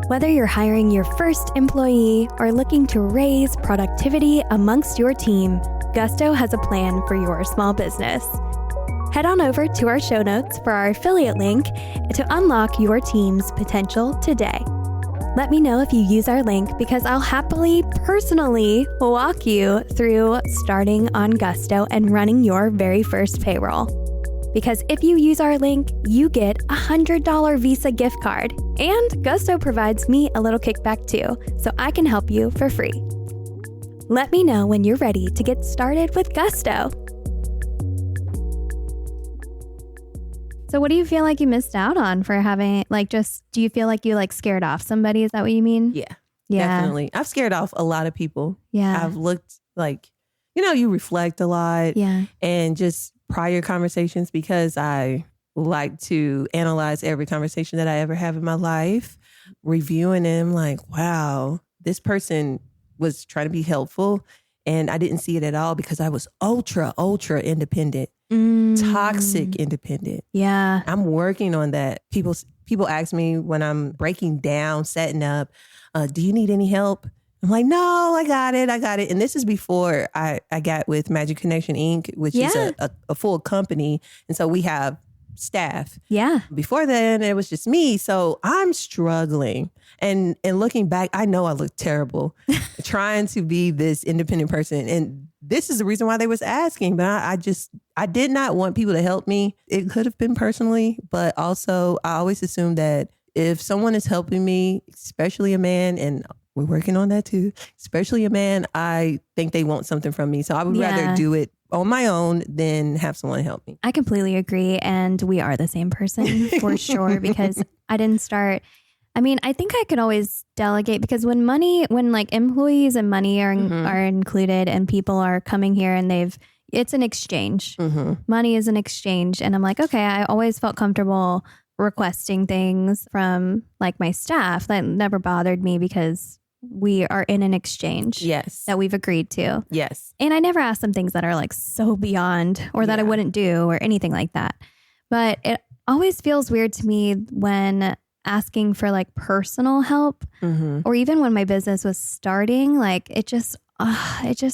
Whether you're hiring your first employee or looking to raise productivity amongst your team, Gusto has a plan for your small business. Head on over to our show notes for our affiliate link to unlock your team's potential today. Let me know if you use our link because I'll happily, personally walk you through starting on Gusto and running your very first payroll. Because if you use our link, you get a $100 Visa gift card. And Gusto provides me a little kickback too, so I can help you for free. Let me know when you're ready to get started with Gusto. So what do you feel like you missed out on for having, like, just, do you feel like you like scared off somebody? Is that what you mean? Yeah, definitely. I've scared off a lot of people. Yeah. I've looked like, you reflect a lot. Yeah. And just prior conversations, because I like to analyze every conversation that I ever have in my life, reviewing them like, wow, this person was trying to be helpful and I didn't see it at all because I was ultra independent. Toxic independent. Yeah. I'm working on that. People ask me when I'm breaking down, setting up, do you need any help? I'm like, no, I got it. And this is before I got with Magic Connection Inc., which is a full company. And so we have staff. Yeah. Before then, it was just me. So I'm struggling. And looking back, I know I look terrible trying to be this independent person. And this is the reason why they was asking. But I did not want people to help me. It could have been personally, but also I always assume that if someone is helping me, especially a man, and we're working on that too, especially a man, I think they want something from me. So I would rather do it on my own than have someone help me. I completely agree. And we are the same person for sure, because I didn't start. I mean, I think I could always delegate because when like employees and money are included and people are coming here and they've, it's an exchange. Mm-hmm. Money is an exchange. And I'm like, okay, I always felt comfortable requesting things from like my staff. That never bothered me because we are in an exchange. Yes. That we've agreed to. Yes. And I never ask them things that are like so beyond or that I wouldn't do or anything like that. But it always feels weird to me when asking for like personal help or even when my business was starting, like it just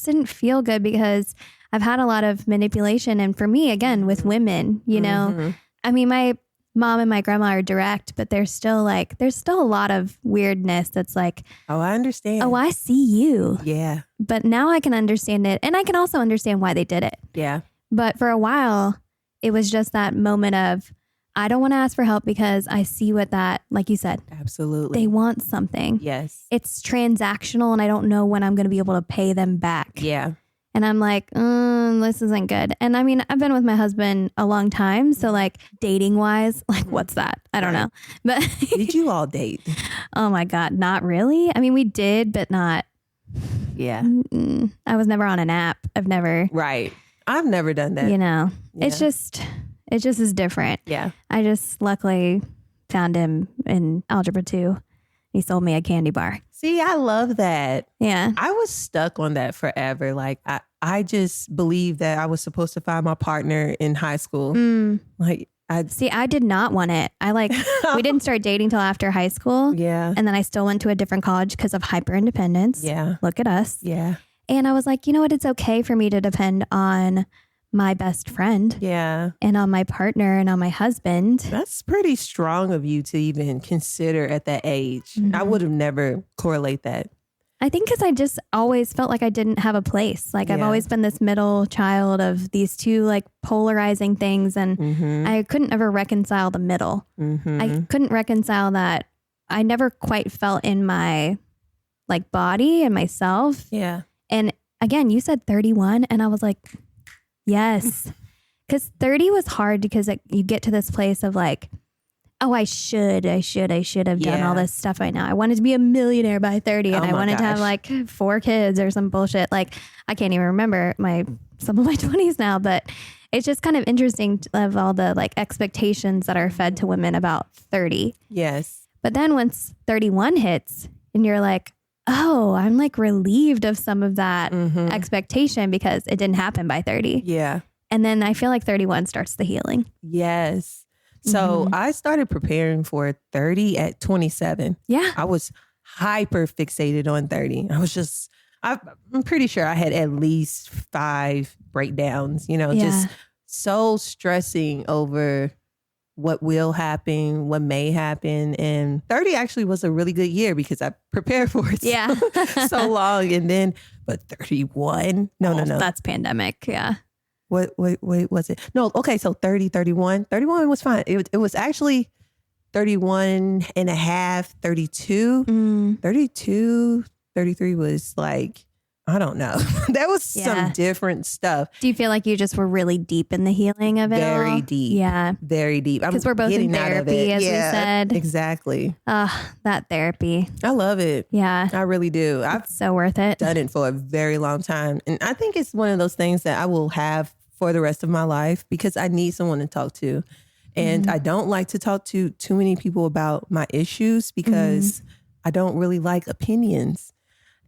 didn't feel good because I've had a lot of manipulation. And for me, again, with women, you know, I mean, my mom and my grandma are direct, but there's still a lot of weirdness that's like, oh, I understand. Oh, I see you. Yeah. But now I can understand it. And I can also understand why they did it. Yeah. But for a while, it was just that moment of, I don't want to ask for help because I see what that, like you said, absolutely, they want something. Yes. It's transactional and I don't know when I'm going to be able to pay them back. Yeah. And I'm like, this isn't good. And I mean, I've been with my husband a long time. So like dating wise, like what's that? I don't know. But did you all date? Oh my God, not really. I mean, we did, but not. Yeah. I was never on an app. I've never. Right. I've never done that. You know, it just is different. Yeah. I just luckily found him in Algebra 2. He sold me a candy bar. See, I love that. Yeah. I was stuck on that forever. Like I just believed that I was supposed to find my partner in high school. Like I did not want it. We didn't start dating till after high school. Yeah. And then I still went to a different college because of hyper independence. Yeah. Look at us. Yeah. And I was like, you know what? It's okay for me to depend on my best friend. Yeah. And on my partner and on my husband. That's pretty strong of you to even consider at that age. I would have never correlate that. I think because I just always felt like I didn't have a place. Like I've always been this middle child of these two like polarizing things. And I couldn't ever reconcile the middle. I couldn't reconcile that. I never quite felt in my like body and myself. Yeah. And again, you said 31 and I was like, yes. Because 30 was hard because you get to this place of like, oh, I should have done all this stuff right now. I wanted to be a millionaire by 30 and I wanted to have like 4 kids or some bullshit. Like I can't even remember some of my 20s now, but it's just kind of interesting of all the like expectations that are fed to women about 30. Yes. But then once 31 hits and you're like, oh, I'm like relieved of some of that expectation because it didn't happen by 30. Yeah. And then I feel like 31 starts the healing. Yes. So I started preparing for 30 at 27. Yeah. I was hyper fixated on 30. I'm pretty sure I had at least 5 breakdowns, just so stressing over what will happen, what may happen. And 30 actually was a really good year because I prepared for it so long. And then, but 31? No. That's pandemic. Yeah. Wait, was it? No, okay, so 30, 31. 31 was fine. It was actually 31 and a half, 32. 32, 33 was like, I don't know. That was some different stuff. Do you feel like you just were really deep in the healing of it Very all? deep. Yeah. Very deep. Because we're both in therapy, as we said. Exactly. That therapy. I love it. Yeah. I really do. It's so worth it. Done it for a very long time. And I think it's one of those things that I will have for the rest of my life because I need someone to talk to. And I don't like to talk to too many people about my issues because I don't really like opinions.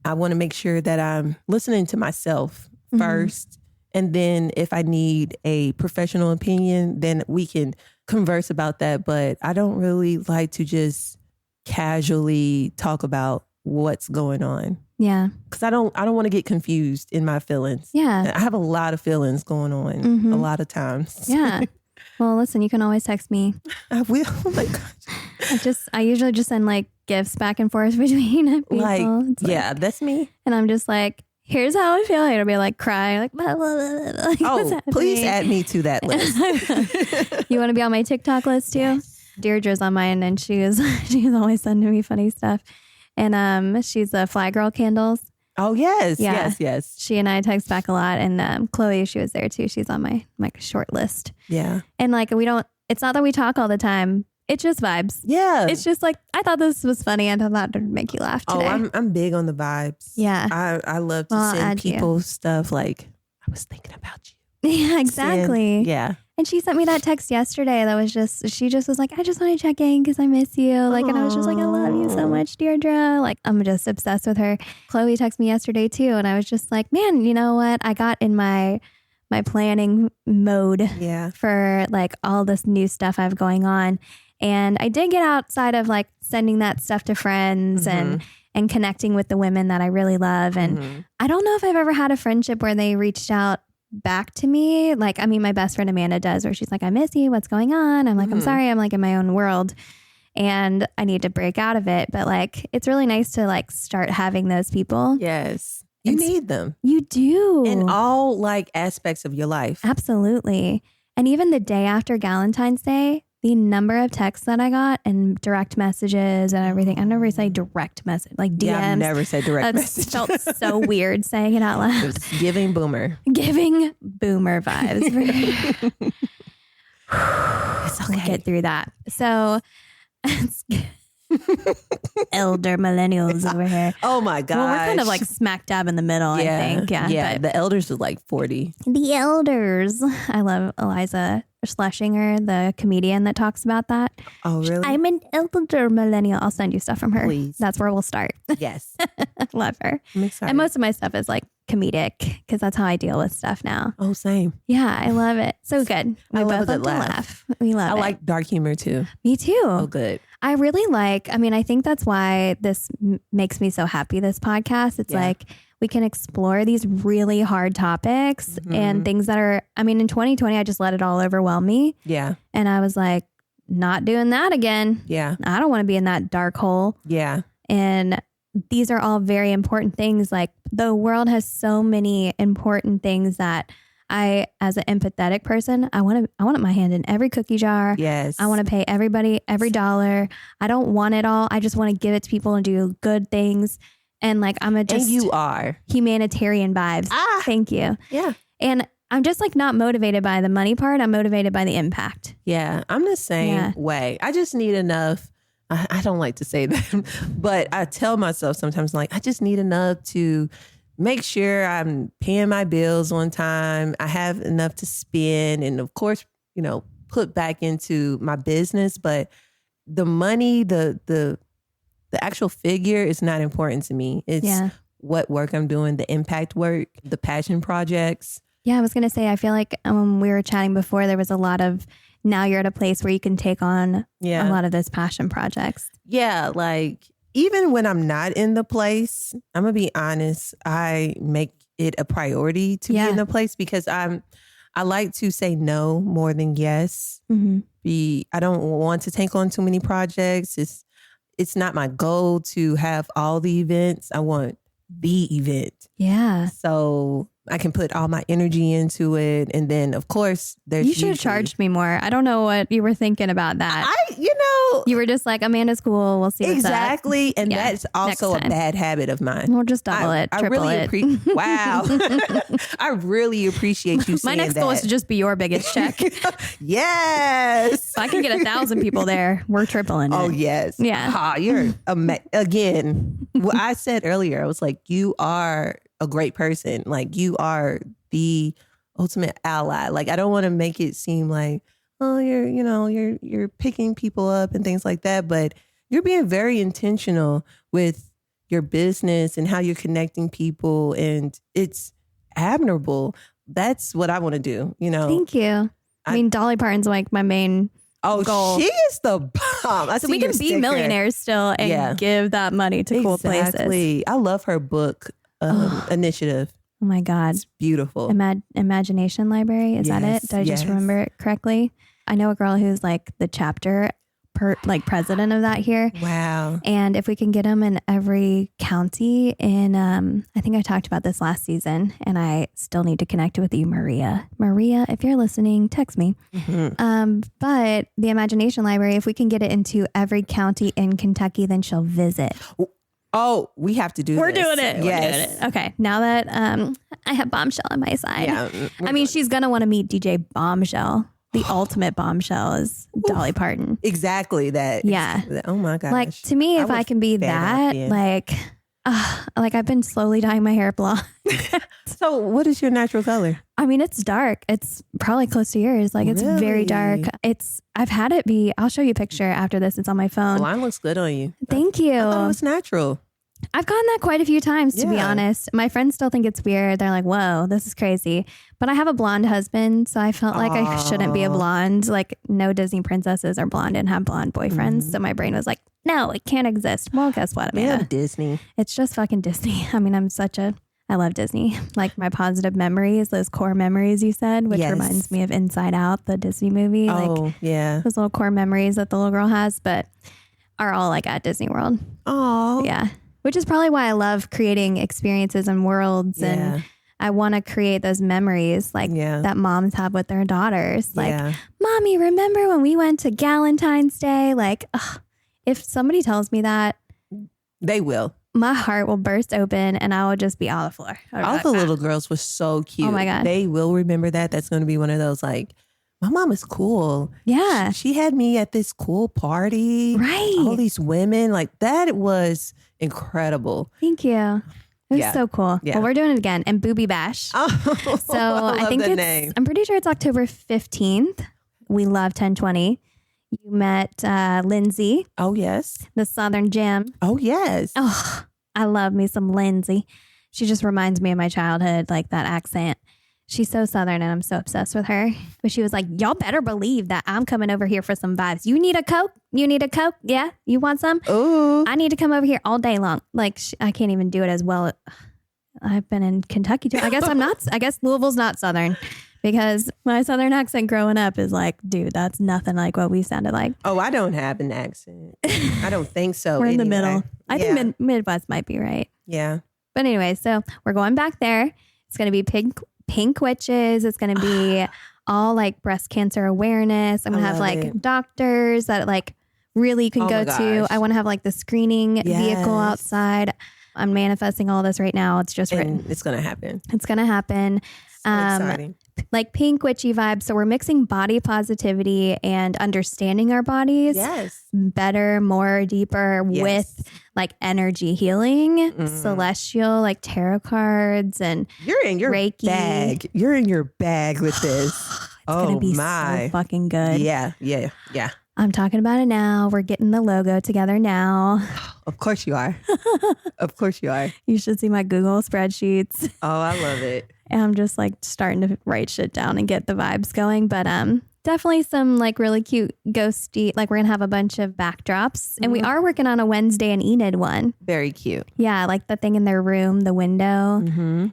I want to make sure that I'm listening to myself first. And then if I need a professional opinion, then we can converse about that. But I don't really like to just casually talk about what's going on. Yeah. Because I don't want to get confused in my feelings. Yeah. I have a lot of feelings going on a lot of times. Yeah. Well, listen, you can always text me. I will. Oh my gosh. I usually just send like gifts back and forth between people. Yeah, that's me. And I'm just like, here's how I feel. It'll be like cry, like, blah, blah, blah, blah. Like, oh, please add me to that list. You want to be on my TikTok list too? Yes. Deirdre's on mine and she's always sending me funny stuff. And she's the Fly Girl Candles. Oh, yes. She and I text back a lot. And Chloe, she was there too. She's on my short list. Yeah. And like, it's not that we talk all the time. It's just vibes. Yeah. It's just like, I thought this was funny. I thought it would make you laugh today. Oh, I'm big on the vibes. Yeah. I love to send people stuff like, I was thinking about you. Yeah, exactly. Yeah. And she sent me that text yesterday that was she just was like, I just want to check in because I miss you. Like, and I was just like, I love you so much, Deirdre. Like, I'm just obsessed with her. Chloe texted me yesterday too. And I was just like, man, you know what? I got in my planning mode for like all this new stuff I have going on. And I did get outside of like sending that stuff to friends and connecting with the women that I really love. And I don't know if I've ever had a friendship where they reached out back to me. Like, I mean, my best friend Amanda does, where she's like, I miss you. What's going on? I'm like, I'm sorry. I'm like in my own world and I need to break out of it. But like, it's really nice to like start having those people. Yes. You need them. You do. In all like aspects of your life. Absolutely. And even the day after Galentines Day, the number of texts that I got and direct messages and everything. I never say direct message, like DMs. Yeah, I've never said direct message. It felt so weird saying it out loud. It's giving boomer. Giving boomer vibes. It's okay. We'll get through that. So, elder millennials over here. Oh my gosh. Well, we're kind of like smack dab in the middle, I think. Yeah. But the elders are like 40. the elders. I love Eliza Schlesinger, the comedian that talks about that. Oh, really? I'm an elder millennial. I'll send you stuff from her. Please. That's where we'll start. Yes. Love her. I'm excited. And most of my stuff is like comedic because that's how I deal with stuff now. Oh, same. Yeah, I love it. So good. We I love both a love good to laugh. laugh. We love it. I like dark humor too. Me too. Oh, good. I really like, I mean, I think that's why this makes me so happy, this podcast. It's like we can explore these really hard topics and things that are, I mean, in 2020, I just let it all overwhelm me. Yeah. And I was like, not doing that again. Yeah. I don't want to be in that dark hole. Yeah. And these are all very important things. Like the world has so many important things that I, as an empathetic person, I want my hand in every cookie jar. Yes. I want to pay everybody every dollar. I don't want it all. I just want to give it to people and do good things. And like, I'm and you are humanitarian vibes. Thank you. Yeah. And I'm just like not motivated by the money part. I'm motivated by the impact. Yeah. I'm the same way. I just need enough. I don't like to say that, but I tell myself sometimes like, I just need enough to make sure I'm paying my bills on time. I have enough to spend and of course, you know, put back into my business. But the money, the actual figure is not important to me. It's what work I'm doing, the impact work, the passion projects. Yeah, I was going to say, I feel like we were chatting before, there was a lot of, now you're at a place where you can take on a lot of those passion projects. Yeah, like even when I'm not in the place, I'm going to be honest, I make it a priority to be in the place because I like to say no more than yes. I don't want to take on too many projects. It's not my goal to have all the events. I want the event. Yeah. So I can put all my energy into it. And then, of course, you should have charged me more. I don't know what you were thinking about that. You were just like, Amanda's cool. We'll see what's exactly. up. And that's also a bad habit of mine. We'll just double it, triple it. Wow. I really appreciate you saying that. My next goal is to just be your biggest check. Yes. If I can get 1,000 people there, we're tripling it. Oh, yes. Yeah. You're again, what I said earlier, I was like, you are a great person. Like you are the ultimate ally. Like I don't want to make it seem like, oh, you're picking people up and things like that. But you're being very intentional with your business and how you're connecting people. And it's admirable. That's what I want to do, Thank you. I mean, Dolly Parton's like my main goal. She is the bomb. So we can be millionaires still and give that money to cool places. I love her book initiative. Oh my God. It's beautiful. Imagination Library. Is that it? Did I just remember it correctly? I know a girl who's like the chapter president of that here. Wow. And if we can get them in every county I think I talked about this last season and I still need to connect with you, Maria. Maria, if you're listening, text me. But the Imagination Library, if we can get it into every county in Kentucky, then she'll visit. Oh, we have to do We're this. doing it. Yes. We're doing it. Okay. Now that I have Bombshell on my side. Yeah, I mean, she's going to want to meet DJ Bombshell. The ultimate bombshell is Dolly Parton. Exactly that. Yeah. Oh my gosh. Like to me, if I can be that, like I've been slowly dyeing my hair blonde. So what is your natural color? I mean, it's dark. It's probably close to yours. Like it's very dark. I've had it be, I'll show you a picture after this. It's on my phone. Mine looks good on you. Thank you. I thought it was natural. I've gotten that quite a few times, to be honest. My friends still think it's weird. They're like, whoa, this is crazy. But I have a blonde husband, so I felt like I shouldn't be a blonde. Like, no Disney princesses are blonde and have blonde boyfriends. So my brain was like, no, it can't exist. Well, guess what, Amanda? Yeah, Disney. It's just fucking Disney. I mean, I love Disney. Like my positive memories, those core memories you said, which reminds me of Inside Out, the Disney movie. Oh, yeah. Those little core memories that the little girl has, but are all like at Disney World. Oh. Yeah. Which is probably why I love creating experiences and worlds. And I want to create those memories like that moms have with their daughters. Like, Mommy, remember when we went to Galentines Day? Like, if somebody tells me that, they will. My heart will burst open and I will just be on the floor. All the little girls were so cute. Oh my God. They will remember that. That's going to be one of those like, my mom is cool. Yeah. She had me at this cool party. Right. All these women. Like that was incredible. Thank you. It was so cool. Yeah. Well, we're doing it again. And Booby Bash. Oh, So I think I'm pretty sure it's October 15th. We love 1020. You met Lindsay. Oh, yes. The Southern Gem. Oh, yes. Oh, I love me some Lindsay. She just reminds me of my childhood, like that accent. She's so Southern and I'm so obsessed with her. But she was like, y'all better believe that I'm coming over here for some vibes. You need a Coke? You need a Coke? Yeah? You want some? Ooh. I need to come over here all day long. Like, I can't even do it as well. I've been in Kentucky too. I guess I'm not. I guess Louisville's not Southern because my Southern accent growing up is like, dude, that's nothing like what we sounded like. Oh, I don't have an accent. I don't think so. We're in the middle. I think Midwest might be right. Yeah. But anyway, so we're going back there. It's going to be pink witches. It's going to be all like breast cancer awareness. I'm going to have like doctors that like really you can go to. I want to have like the screening vehicle outside. I'm manifesting all this right now. It's just written. It's going to happen. It's going to happen. So exciting. Like pink witchy vibes. So we're mixing body positivity and understanding our bodies better, more deeper with like energy healing, celestial, like tarot cards and you're in your Reiki. bag. You're in your bag with this. It's going to be so fucking good. Yeah. I'm talking about it now. We're getting the logo together now. Of course you are. Of course you are. You should see my Google spreadsheets. Oh, I love it. And I'm just like starting to write shit down and get the vibes going. But definitely some like really cute ghosty, like we're going to have a bunch of backdrops. And we are working on a Wednesday and Enid one. Very cute. Yeah, like the thing in their room, the window.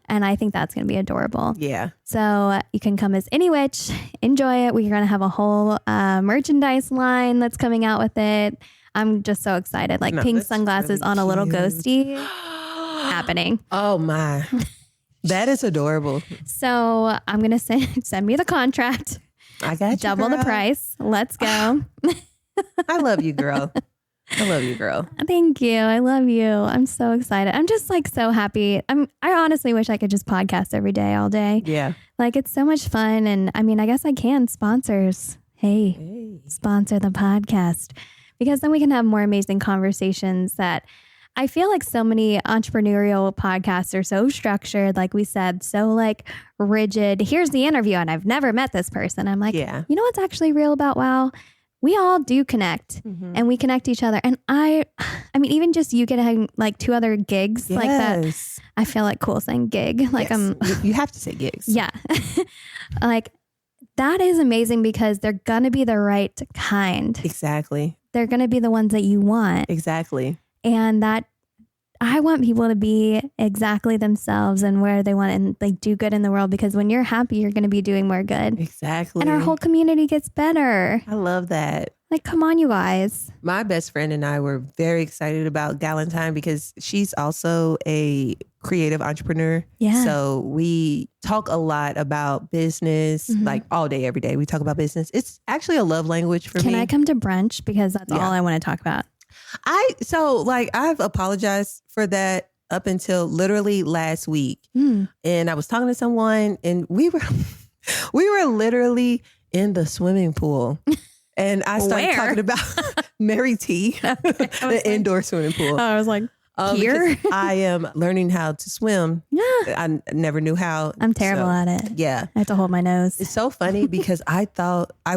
And I think that's going to be adorable. Yeah. So you can come as any witch, enjoy it. We're going to have a whole merchandise line that's coming out with it. I'm just so excited. Like pink sunglasses really on a little ghosty happening. Oh my. That is adorable. So I'm going to send me the contract. I got you, double the price. Let's go. I love you, girl. I love you, girl. Thank you. I love you. I'm so excited. I'm just like so happy. I honestly wish I could just podcast every day, all day. Yeah. Like it's so much fun. And I mean, I guess I can. Sponsors. Hey, sponsor the podcast. Because then we can have more amazing conversations that I feel like so many entrepreneurial podcasts are so structured, like we said, so like rigid. Here's the interview and I've never met this person. I'm like, you know what's actually real about WOW? We all do connect and we connect each other. And I mean, even just you getting like 2 other gigs like that. I feel like cool saying gig. Like you have to say gigs. Yeah. Like that is amazing because they're going to be the right kind. Exactly. They're going to be the ones that you want. Exactly. And that I want people to be exactly themselves and where they want and like do good in the world, because when you're happy, you're going to be doing more good. Exactly. And our whole community gets better. I love that. Like, come on, you guys. My best friend and I were very excited about Galentine because she's also a creative entrepreneur. Yeah. So we talk a lot about business, like all day, every day. We talk about business. It's actually a love language for me. Can I come to brunch? Because that's all I want to talk about. I've apologized for that up until literally last week. And I was talking to someone and we were literally in the swimming pool. And I started talking about Mary T, the indoor swimming pool. I was like, Here? I am learning how to swim. Yeah. I never knew how. I'm terrible at it. Yeah. I have to hold my nose. It's so funny because I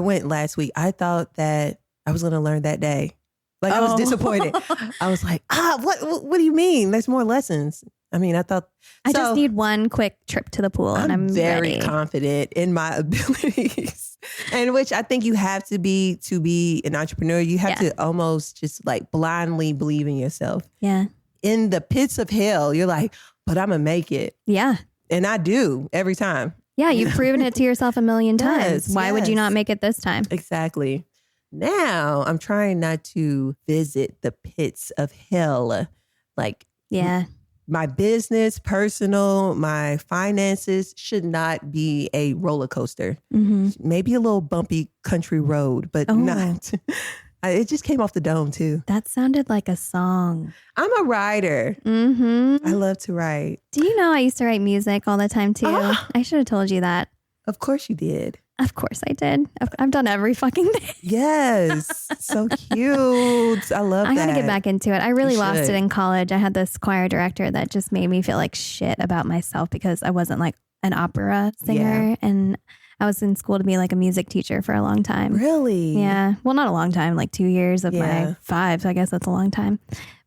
went last week. I thought that I was going to learn that day. Like I was disappointed. I was like, what do you mean? There's more lessons. I mean, I thought I just need one quick trip to the pool and I'm very ready. confident in my abilities. And which I think you have to be an entrepreneur. You have to almost just like blindly believe in yourself. Yeah. In the pits of hell, you're like, but I'm gonna make it. Yeah. And I do every time. Yeah, you've proven it to yourself a million times. Why would you not make it this time? Exactly. Now I'm trying not to visit the pits of hell. Like, my business, personal, my finances should not be a roller coaster. Mm-hmm. Maybe a little bumpy country road, but not. It just came off the dome too. That sounded like a song. I'm a writer. Mm-hmm. I love to write. Do you know I used to write music all the time too? I should have told you that. Of course you did. Of course I did. I've done every fucking thing. Yes. So cute. I love that. I got to get back into it. I really lost it in college. I had this choir director that just made me feel like shit about myself because I wasn't like an opera singer. And I was in school to be like a music teacher for a long time. Really? Yeah. Well, not a long time, like 2 years of my 5. So I guess that's a long time.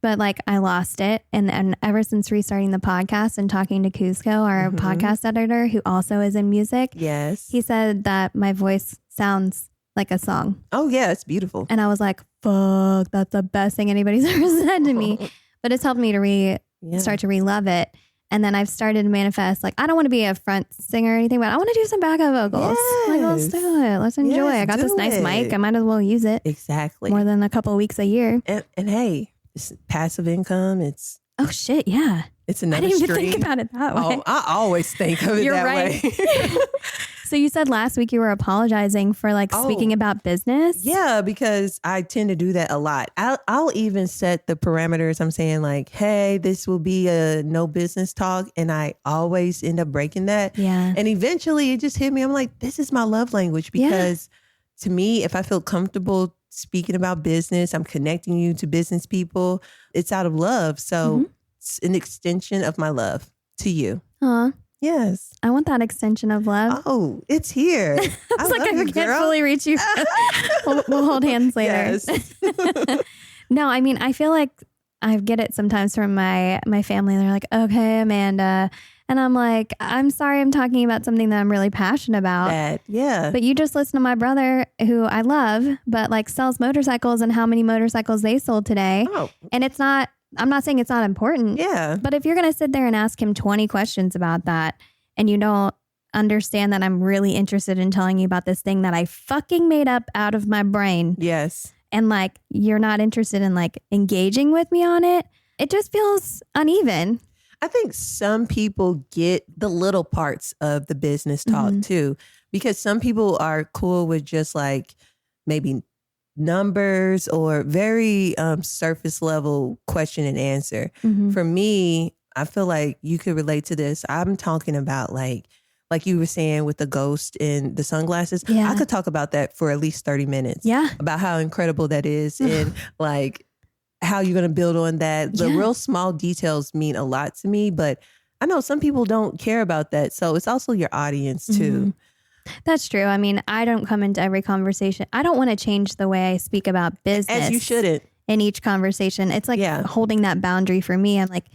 But like I lost it. And ever since restarting the podcast and talking to Cusco, our podcast editor, who also is in music. Yes. He said that my voice sounds like a song. Oh, yeah. It's beautiful. And I was like, fuck, that's the best thing anybody's ever said to me. But it's helped me to start to re-love it. And then I've started to manifest, like, I don't want to be a front singer or anything, but I want to do some backup vocals. Yes. Like, let's do it. Let's enjoy it. I got this nice mic. I might as well use it. Exactly. More than a couple of weeks a year. And hey, it's passive income. It's shit, yeah. It's another I didn't even stream. think about it that way. Oh, I always think of it You're that right. way. So you said last week you were apologizing for like speaking about business? Yeah, because I tend to do that a lot. I'll even set the parameters. I'm saying like, hey, this will be a no business talk. And I always end up breaking that. Yeah. And eventually it just hit me. I'm like, this is my love language because to me, if I feel comfortable speaking about business, I'm connecting you to business people. It's out of love. So it's an extension of my love to you. Aw. Yes. I want that extension of love. Oh, it's here. I was like, I can't fully reach you. We'll hold hands later. Yes. No, I mean, I feel like I get it sometimes from my family. They're like, okay, Amanda. And I'm like, I'm sorry I'm talking about something that I'm really passionate about. But you just listen to my brother, who I love, but like sells motorcycles and how many motorcycles they sold today. Oh. And it's not, I'm not saying it's not important. Yeah. But if you're going to sit there and ask him 20 questions about that and you don't understand that I'm really interested in telling you about this thing that I fucking made up out of my brain. Yes. And like, you're not interested in like engaging with me on it. It just feels uneven. I think some people get the little parts of the business talk too, because some people are cool with just like maybe numbers or very surface level question and answer. For me, I feel like you could relate to this. I'm talking about like you were saying with the ghost and the sunglasses. I could talk about that for at least 30 minutes. About how incredible that is and like how you're going to build on that. The real small details mean a lot to me, but I know some people don't care about that. So it's also your audience too. That's true. I mean, I don't come into every conversation. I don't want to change the way I speak about business. As you shouldn't. In each conversation. It's like holding that boundary for me. I'm like,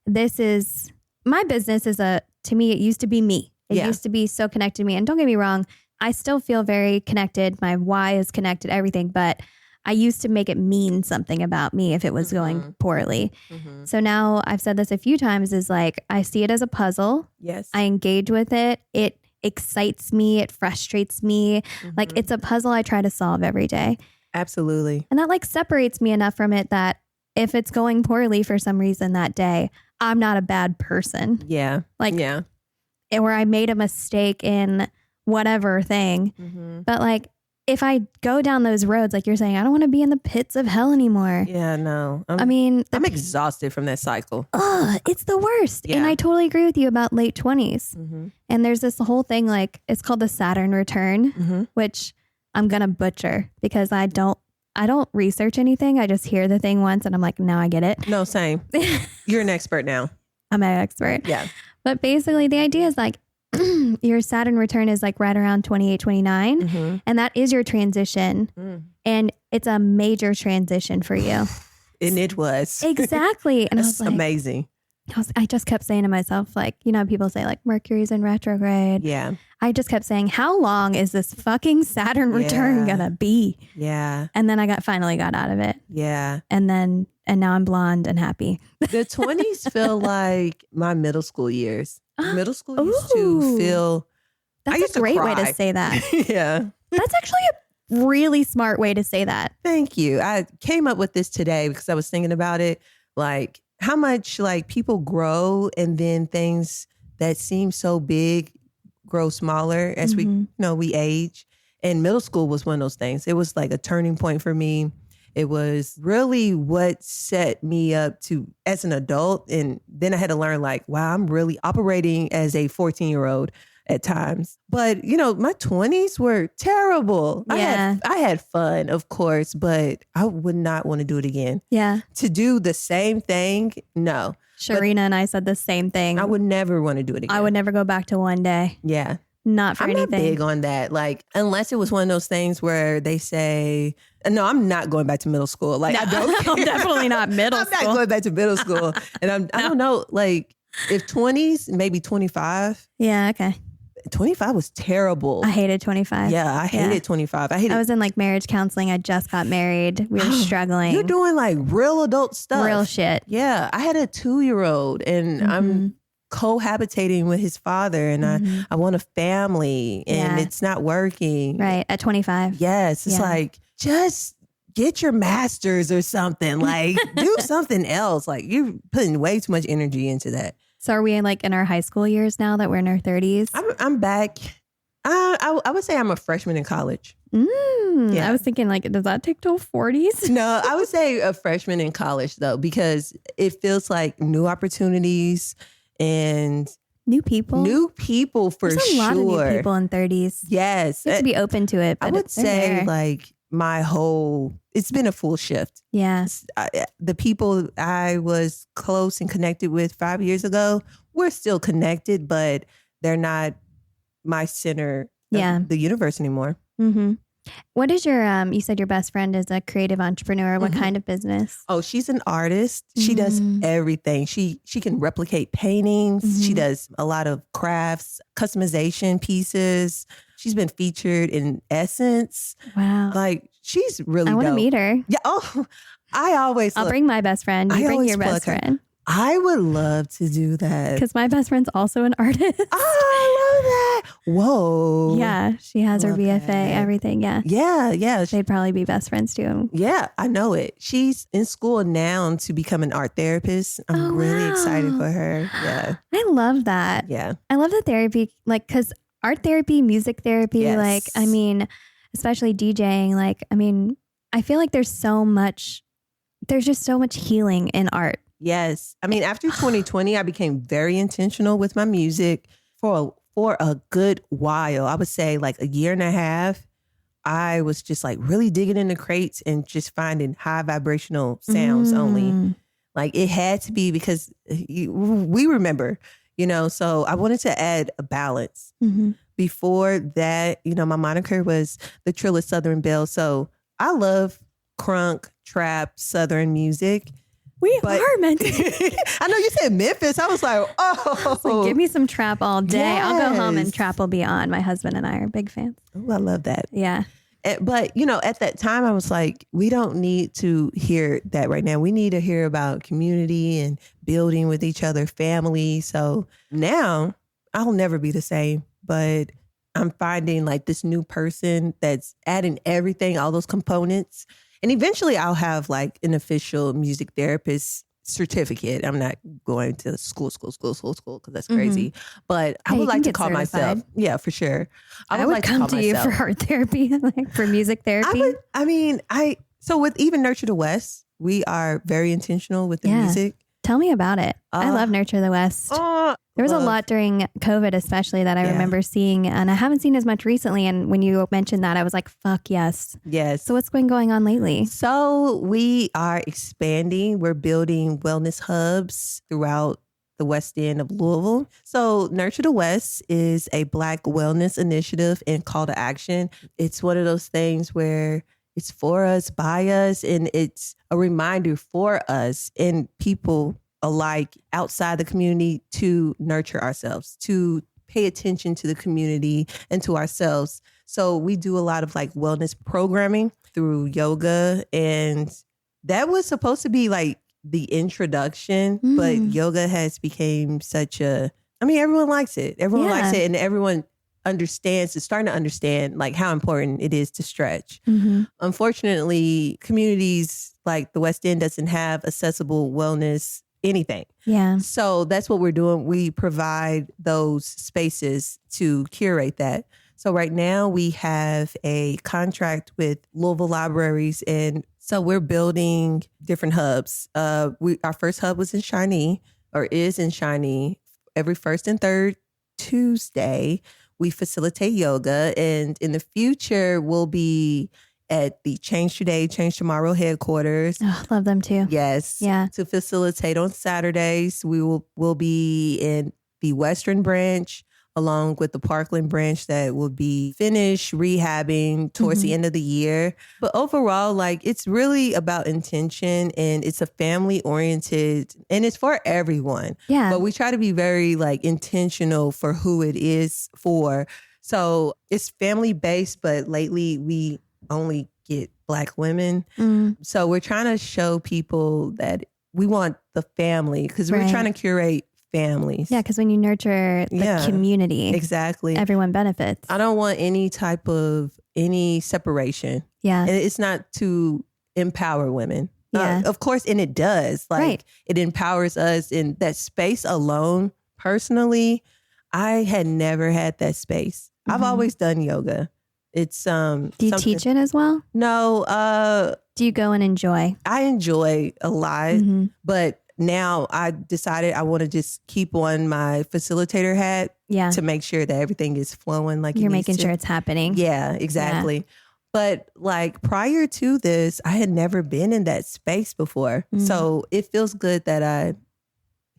my business is to me, it used to be me. It used to be so connected to me. And don't get me wrong, I still feel very connected. My why is connected, everything. But I used to make it mean something about me if it was going poorly. So now I've said this a few times is like, I see it as a puzzle. Yes. I engage with it. It excites me. It frustrates me. Like it's a puzzle I try to solve every day. Absolutely. And that like separates me enough from it that if it's going poorly for some reason that day, I'm not a bad person. Yeah. Like, where I made a mistake in whatever thing. But like, if I go down those roads, like you're saying, I don't want to be in the pits of hell anymore. Yeah, no. I'm exhausted from that cycle. It's the worst. Yeah. And I totally agree with you about late 20s. And there's this whole thing, like, it's called the Saturn return, which I'm going to butcher because I don't I don't research anything. I just hear the thing once and I'm like, now I get it. No, same. You're an expert now. I'm an expert. Yeah. But basically the idea is like your Saturn return is like right around 28, 29. Mm-hmm. And that is your transition. And it's a major transition for you. And it was. Exactly. And I was like, amazing. I just kept saying to myself, like, you know, people say like Mercury's in retrograde. Yeah. I just kept saying, how long is this fucking Saturn return gonna be? Yeah. And then I finally got out of it. Yeah. And now I'm blonde and happy. The 20s feel like my middle school years. Middle school used to feel. That's a great way to say that. Yeah. That's actually a really smart way to say that. Thank you. I came up with this today because I was thinking about it. Like how much like people grow and then things that seem so big grow smaller as we age. And middle school was one of those things. It was like a turning point for me. It was really what set me up to as an adult. And then I had to learn like, wow, I'm really operating as a 14-year-old at times. But, you know, my 20s were terrible. Yeah. I had fun, of course, but I would not want to do it again. Yeah. To do the same thing, no. Sharina and I said the same thing. I would never want to do it again. I would never go back to one day. Yeah. Not for anything. I'm not big on that. Like, unless it was one of those things where they say, no, I'm not going back to middle school. Like, No, I don't. I'm definitely not middle school. I'm not going back to middle school. And I don't know, like, if 20s, maybe 25. Yeah, okay. 25 was terrible. I hated 25. Yeah, I hated 25. I was in like marriage counseling. I just got married. We were struggling. You're doing like real adult stuff. Real shit. Yeah. I had a 2-year-old and I'm cohabitating with his father and I want a family and it's not working. Right. At 25. Yes. It's like, just get your master's or something. Like do something else. Like you're putting way too much energy into that. So are we like in our high school years now that we're in our 30s? I'm back. I would say I'm a freshman in college. Yeah. I was thinking like, does that take till 40s? No, I would say a freshman in college though, because it feels like new opportunities and new people for There's a lot of new people in 30s. Yes. You have to be open to it. But I would say like it's been a full shift. Yes. The people I was close and connected with 5 years ago, we're still connected, but they're not my center of the universe anymore. Mm-hmm. What is your, you said your best friend is a creative entrepreneur. What kind of business? Oh, she's an artist. She does everything. She can replicate paintings. She does a lot of crafts, customization pieces. She's been featured in Essence. Wow. Like she's really I want to meet her. Yeah. Oh, I'll bring my best friend. You bring your best friend. I would love to do that. Because my best friend's also an artist. Oh, I love that. Whoa. Yeah. She has her BFA, everything. Yeah. Yeah. Yeah. They'd probably be best friends too. Yeah, I know it. She's in school now to become an art therapist. I'm really excited for her. Yeah. I love that. Yeah. I love the therapy, like, because art therapy, music therapy, like, I mean, especially DJing, like, I mean, I feel like there's just so much healing in art. Yes. I mean, after 2020, I became very intentional with my music for a good while. I would say like a year and a half. I was just like really digging in the crates and just finding high vibrational sounds only. Like it had to be because we remember, you know, so I wanted to add a balance. Before that, you know, my moniker was the Trilla Southern Belle. So I love crunk, trap, Southern music. We are meant to. I know you said Memphis. I was like, oh. Like, give me some trap all day. Yes. I'll go home and trap will be on. My husband and I are big fans. Oh, I love that. Yeah. But, you know, at that time, I was like, we don't need to hear that right now. We need to hear about community and building with each other, family. So now I'll never be the same. But I'm finding like this new person that's adding everything, all those components. And eventually I'll have like an official music therapist certificate. I'm not going to school because that's crazy. But I would like to call myself. Yeah, for sure. I would like come to you for art therapy, like for music therapy. So with even Nurture the West, we are very intentional with the music. Tell me about it. I love Nurture the West. There was a lot during COVID, especially that I remember seeing, and I haven't seen as much recently. And when you mentioned that, I was like, fuck yes. Yes. So what's been going on lately? So we are expanding. We're building wellness hubs throughout the West End of Louisville. So Nurture the West is a Black wellness initiative and call to action. It's one of those things where it's for us, by us, and it's a reminder for us and people alike outside the community to nurture ourselves, to pay attention to the community and to ourselves. So we do a lot of like wellness programming through yoga, and that was supposed to be like the introduction, but yoga has become such a, I mean, everyone likes it. Everyone likes it, and everyone is starting to understand like how important it is to stretch. Unfortunately, communities like the West End doesn't have accessible wellness anything. Yeah. So that's what we're doing. We provide those spaces to curate that. So right now we have a contract with Louisville Libraries, and so we're building different hubs. Our first hub was in Shawnee, or is in Shawnee. Every first and third Tuesday, we facilitate yoga, and in the future, we'll be at the Change Today, Change Tomorrow headquarters. Oh, love them too. Yes. Yeah. To facilitate on Saturdays, we'll be in the Western branch, along with the Parkland branch that will be finished rehabbing towards the end of the year. But overall, like, it's really about intention, and it's a family oriented, and it's for everyone. Yeah. But we try to be very like intentional for who it is for. So it's family based, but lately we only get Black women. So we're trying to show people that we want the family, because we're trying to curate families. Yeah, because when you nurture the community, exactly, everyone benefits. I don't want any type of any separation. Yeah. And it's not to empower women. Yeah. Of course, and it does. Like, it empowers us in that space alone. Personally, I had never had that space. I've always done yoga. It's Do you teach it as well? No. Do you go and enjoy? I enjoy a lot, but now I decided I want to just keep on my facilitator hat to make sure that everything is flowing like you're making sure it's happening. Yeah, exactly. Yeah. But like prior to this, I had never been in that space before. So it feels good that I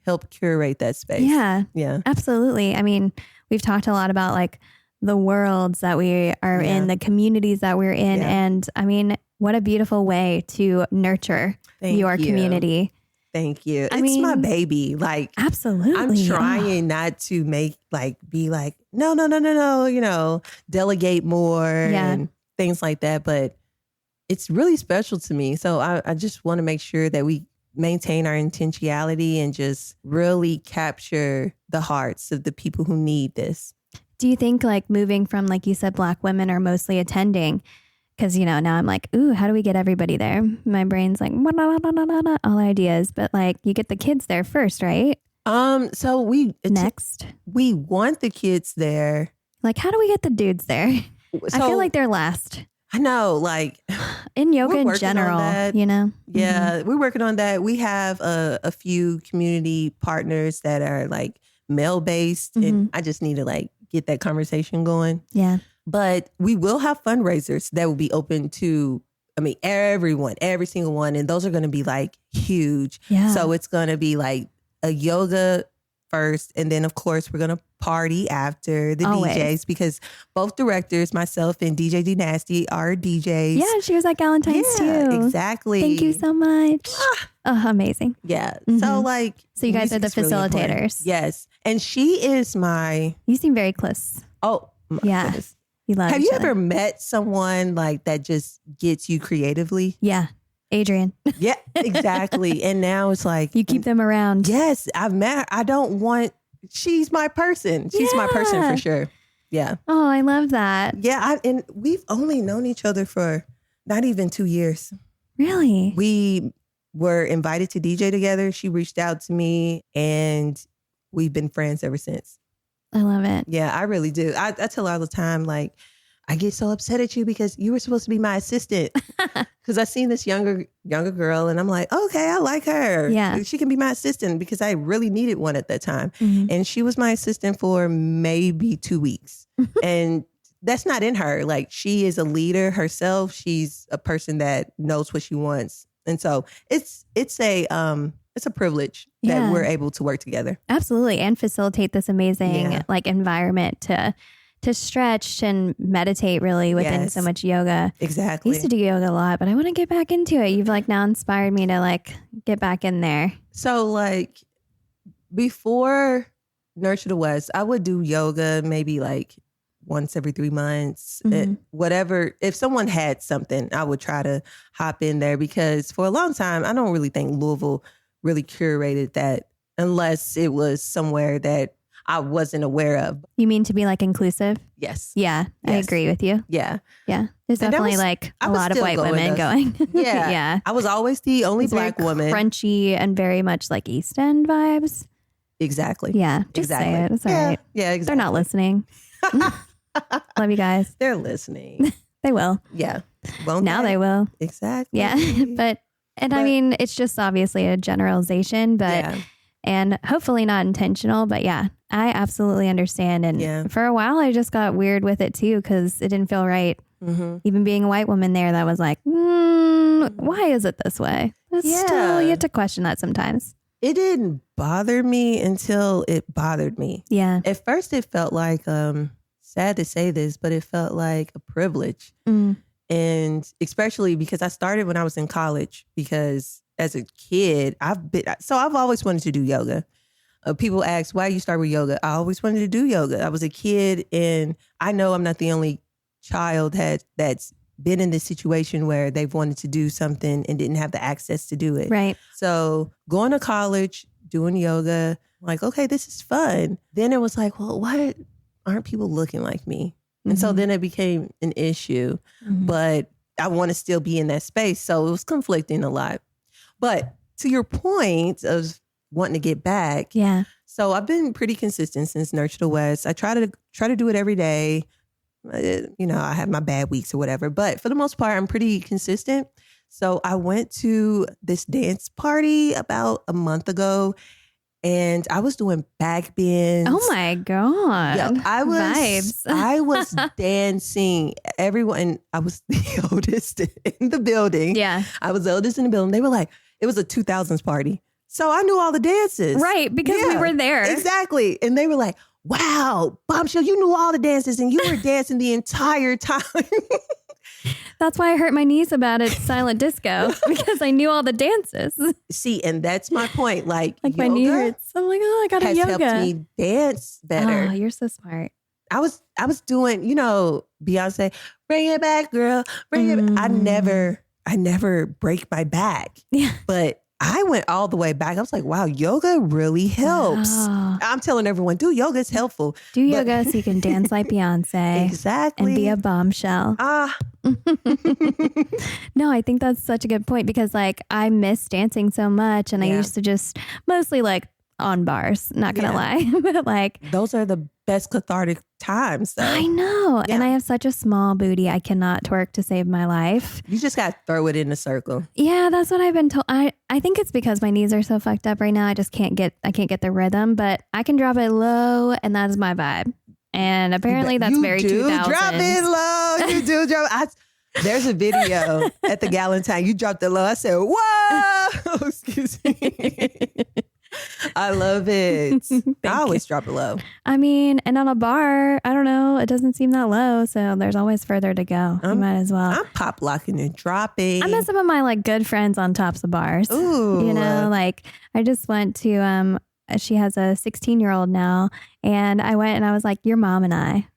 helped curate that space. Yeah. Yeah. Absolutely. I mean, we've talked a lot about like the worlds that we are in, the communities that we're in. And I mean, what a beautiful way to nurture your community. Thank you. It's my baby. Like, absolutely. I'm trying not to be like, no, delegate more and things like that. But it's really special to me. So I just want to make sure that we maintain our intentionality and just really capture the hearts of the people who need this. Do you think like moving from, like you said, Black women are mostly attending? Because, now I'm like, ooh, how do we get everybody there? My brain's like, all ideas. But like, you get the kids there first, right? So we want the kids there. Like, how do we get the dudes there? I feel like they're last. I know, like in yoga in general, Yeah, we're working on that. We have a few community partners that are like male based, and I just need to like get that conversation going. Yeah. But we will have fundraisers that will be open to, everyone, every single one. And those are going to be like huge. Yeah. So it's going to be like a yoga first. And then, of course, we're going to party after the DJs, because both directors, myself and DJ D Nasty, are DJs. Yeah, she was at Galentines too. Exactly. Thank you so much. Amazing. Yeah. So you guys are the facilitators. Really, yes. And she is You seem very close. Oh, my goodness. You love Have you ever met someone like that just gets you creatively? Yeah. Adrian. Yeah, exactly. And now it's like, you keep them around. Yes, I've met her. She's my person. She's my person for sure. Yeah. Oh, I love that. Yeah. And we've only known each other for not even 2 years. Really? We were invited to DJ together. She reached out to me, and we've been friends ever since. I love it. Yeah, I really do. I tell her all the time, like, I get so upset at you because you were supposed to be my assistant. Because I seen this younger girl and I'm like, okay, I like her. Yeah. She can be my assistant because I really needed one at that time. Mm-hmm. And she was my assistant for maybe 2 weeks. And that's not in her. Like, she is a leader herself. She's a person that knows what she wants. And so it's a privilege that we're able to work together. Absolutely. And facilitate this amazing like environment to stretch and meditate really within so much yoga. Exactly. I used to do yoga a lot, but I want to get back into it. You've like now inspired me to like get back in there. So like before Nurture the West, I would do yoga maybe like once every 3 months, whatever. If someone had something, I would try to hop in there because for a long time, I don't really think Louisville really curated that unless it was somewhere that I wasn't aware of. You mean to be like inclusive? Yes. Yeah, I agree with you. Yeah. Yeah. There's definitely like a lot of white women going. Yeah. Yeah. I was always the only Black woman. Crunchy and very much like East End vibes. Exactly. Yeah. Just say it. It's all right. Yeah, exactly. They're not listening. Love you guys. They're listening. They will. Yeah. Now they will. Exactly. Yeah. But I mean, it's just obviously a generalization, but and hopefully not intentional, but yeah, I absolutely understand. And for a while, I just got weird with it too, because it didn't feel right. Mm-hmm. Even being a white woman there, that was like, why is it this way? Still, you have to question that sometimes. It didn't bother me until it bothered me. Yeah. At first, it felt like, sad to say this, but it felt like a privilege. Mm. And especially because I started when I was in college, because as a kid, I've always wanted to do yoga. People ask, why you start with yoga? I always wanted to do yoga. I was a kid, and I know I'm not the only child that's been in this situation where they've wanted to do something and didn't have the access to do it. Right. So going to college, doing yoga, like, okay, this is fun. Then it was like, well, why aren't people looking like me? And so then it became an issue, but I want to still be in that space. So it was conflicting a lot. But to your point of wanting to get back. Yeah. So I've been pretty consistent since Nurture the West. I try to do it every day. You know, I have my bad weeks or whatever, but for the most part, I'm pretty consistent. So I went to this dance party about a month ago, and I was doing back bends. Oh my God. Yeah, Vibes. I was dancing. Everyone, I was the oldest in the building. Yeah. I was the oldest in the building. They were like, it was a 2000s party. So I knew all the dances. Right, because we were there. Exactly. And they were like, wow, Bombshell, you knew all the dances and you were dancing the entire time. That's why I hurt my knees about it, silent disco, because I knew all the dances. See, and that's my point. Like my knee hurts. I'm like, oh, I got to yoga. Helped me dance better. Oh, you're so smart. I was doing, you know, Beyonce, bring it back, girl. Bring it back. I never break my back. Yeah. But I went all the way back. I was like, wow, yoga really helps. Wow. I'm telling everyone, do yoga. It's helpful. Do yoga so you can dance like Beyonce. Exactly. And be a bombshell. No, I think that's such a good point, because like I miss dancing so much, and I used to just mostly like on bars, not gonna lie. But like those are the best cathartic times though. I know. Yeah. And I have such a small booty. I cannot twerk to save my life. You just gotta throw it in a circle. Yeah, that's what I've been told. I think it's because my knees are so fucked up right now. I can't get the rhythm, but I can drop it low, and that is my vibe. And apparently that's very 2000s. Drop it low. You do drop. There's a video at the Galentines. You dropped it low. I said, whoa. Excuse me. I love it. I always drop it low. I mean, and on a bar, I don't know, it doesn't seem that low, so there's always further to go. You might as well. I'm pop locking and dropping. I met some of my like good friends on tops of bars. Ooh. You know, like I just went to she has a 16-year-old now, and I went and I was like, your mom and I.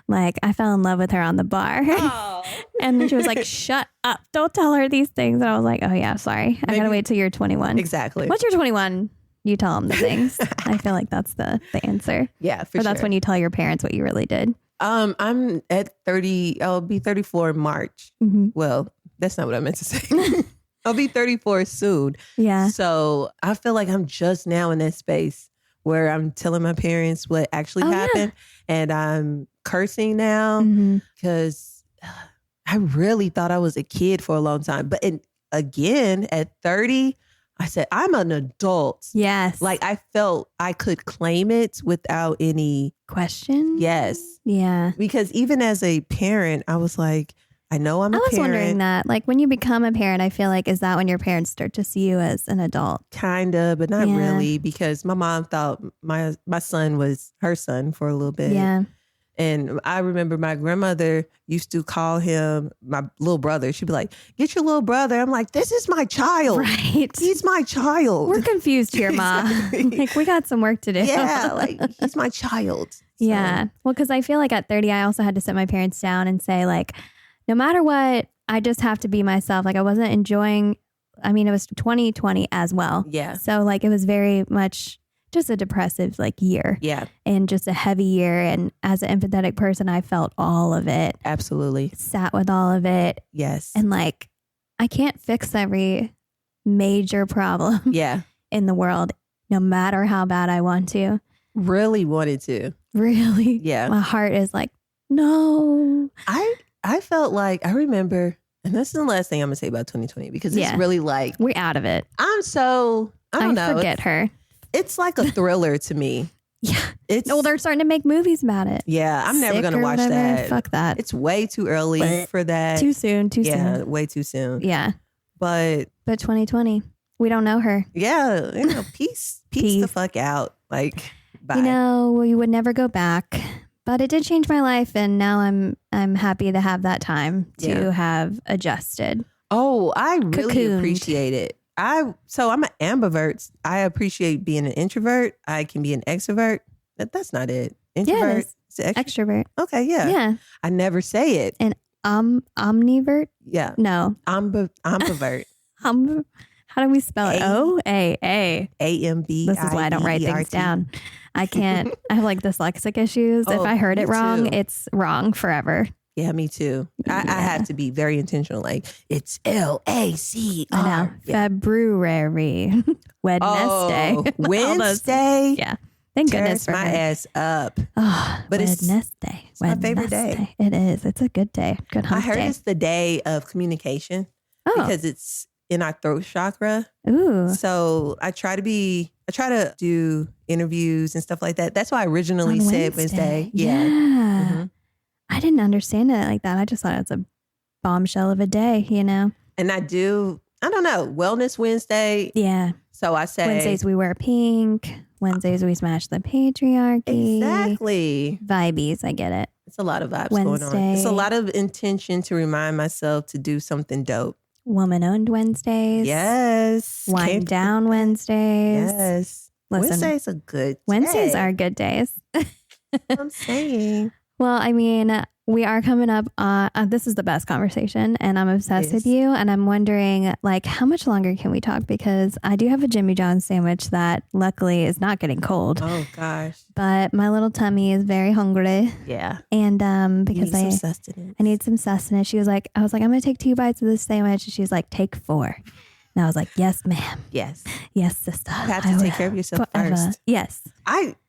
Like, I fell in love with her on the bar. Oh. And then she was like, shut up. Don't tell her these things. And I was like, oh yeah, sorry. I gotta wait till you're 21. Exactly. Once you're 21, you tell them the things. I feel like that's the answer. Yeah, for sure. Or that's when you tell your parents what you really did. I'm at 30. I'll be 34 in March. Mm-hmm. Well, that's not what I meant to say. I'll be 34 soon. Yeah. So I feel like I'm just now in that space where I'm telling my parents what actually happened. And I'm cursing now because I really thought I was a kid for a long time. But again, at 30, I said, I'm an adult. Yes. Like I felt I could claim it without any question. Yes. Yeah. Because even as a parent, I was like, I know I'm a parent. I was wondering that. Like when you become a parent, I feel like, is that when your parents start to see you as an adult? Kind of, but not really, because my mom thought my son was her son for a little bit. Yeah. And I remember my grandmother used to call him my little brother. She'd be like, get your little brother. I'm like, this is my child. Right. He's my child. We're confused here, Ma. Like we got some work to do. Yeah, like he's my child. So. Yeah. Well, because I feel like at 30, I also had to sit my parents down and say like, no matter what, I just have to be myself. Like I wasn't enjoying, I mean, it was 2020 as well. Yeah. So like it was very much just a depressive like year. Yeah. And just a heavy year. And as an empathetic person, I felt all of it. Absolutely. Sat with all of it. Yes. And like, I can't fix every major problem in the world, no matter how bad I want to. Really wanted to. Really? Yeah. My heart is like, no. I felt like, I remember, and this is the last thing I'm going to say about 2020, because it's really like, we're out of it. I don't know. Forget her. It's like a thriller to me. Yeah. They're starting to make movies about it. Yeah. I'm never going to watch that. Fuck that. It's way too early for that. Too soon. Yeah, way too soon. Yeah. But 2020, we don't know her. Yeah. Peace the fuck out. Like, bye. We would never go back. But it did change my life, and now I'm happy to have that time to have adjusted. Oh, I really Cocooned. appreciate it. So I'm an ambivert. I appreciate being an introvert. I can be an extrovert. That's not it. Introvert. Yeah, extrovert. Okay, yeah. Yeah. I never say it. And omnivert? Yeah. No. Ambivert. How do we spell it? O-A-A. A-M-B-I-V-E-R-T. This is why I don't write things down. I can't. I have like dyslexic issues. If I heard it wrong, it's wrong forever. Yeah, me too. I have to be very intentional. Like, it's L-A-C-R. I know. Yeah. February. Wednesday. Oh, Wednesday. Yeah. Thank goodness for my her. ass up. Oh, but Wednesday. It's my favorite day. It is. It's a good day. Good hump I heard day. it's the day of communication because it's in our throat chakra. Ooh. So I try to do interviews and stuff like that. That's why I originally said Wednesday. Yeah. Mm-hmm. I didn't understand it like that. I just thought it was a bombshell of a day, And I don't know, Wellness Wednesday. Yeah. So I say Wednesdays we wear pink. Wednesdays we smash the patriarchy. Exactly. Vibies, I get it. It's a lot of vibes going on. It's a lot of intention to remind myself to do something dope. Woman-owned Wednesdays. Yes. Wind down Wednesdays. Yes. Listen, Wednesdays are good. Wednesdays are good days. I'm saying. Well, I mean, we are coming up on, this is the best conversation, and I'm obsessed with you. And I'm wondering, like, how much longer can we talk? Because I do have a Jimmy John's sandwich that luckily is not getting cold. Oh, gosh. But my little tummy is very hungry. Yeah. And because I need some sustenance. I was like, I'm going to take 2 bites of this sandwich. And she's like, take 4. And I was like, yes, ma'am. Yes. Yes, sister. You have to take care of yourself first. Yes.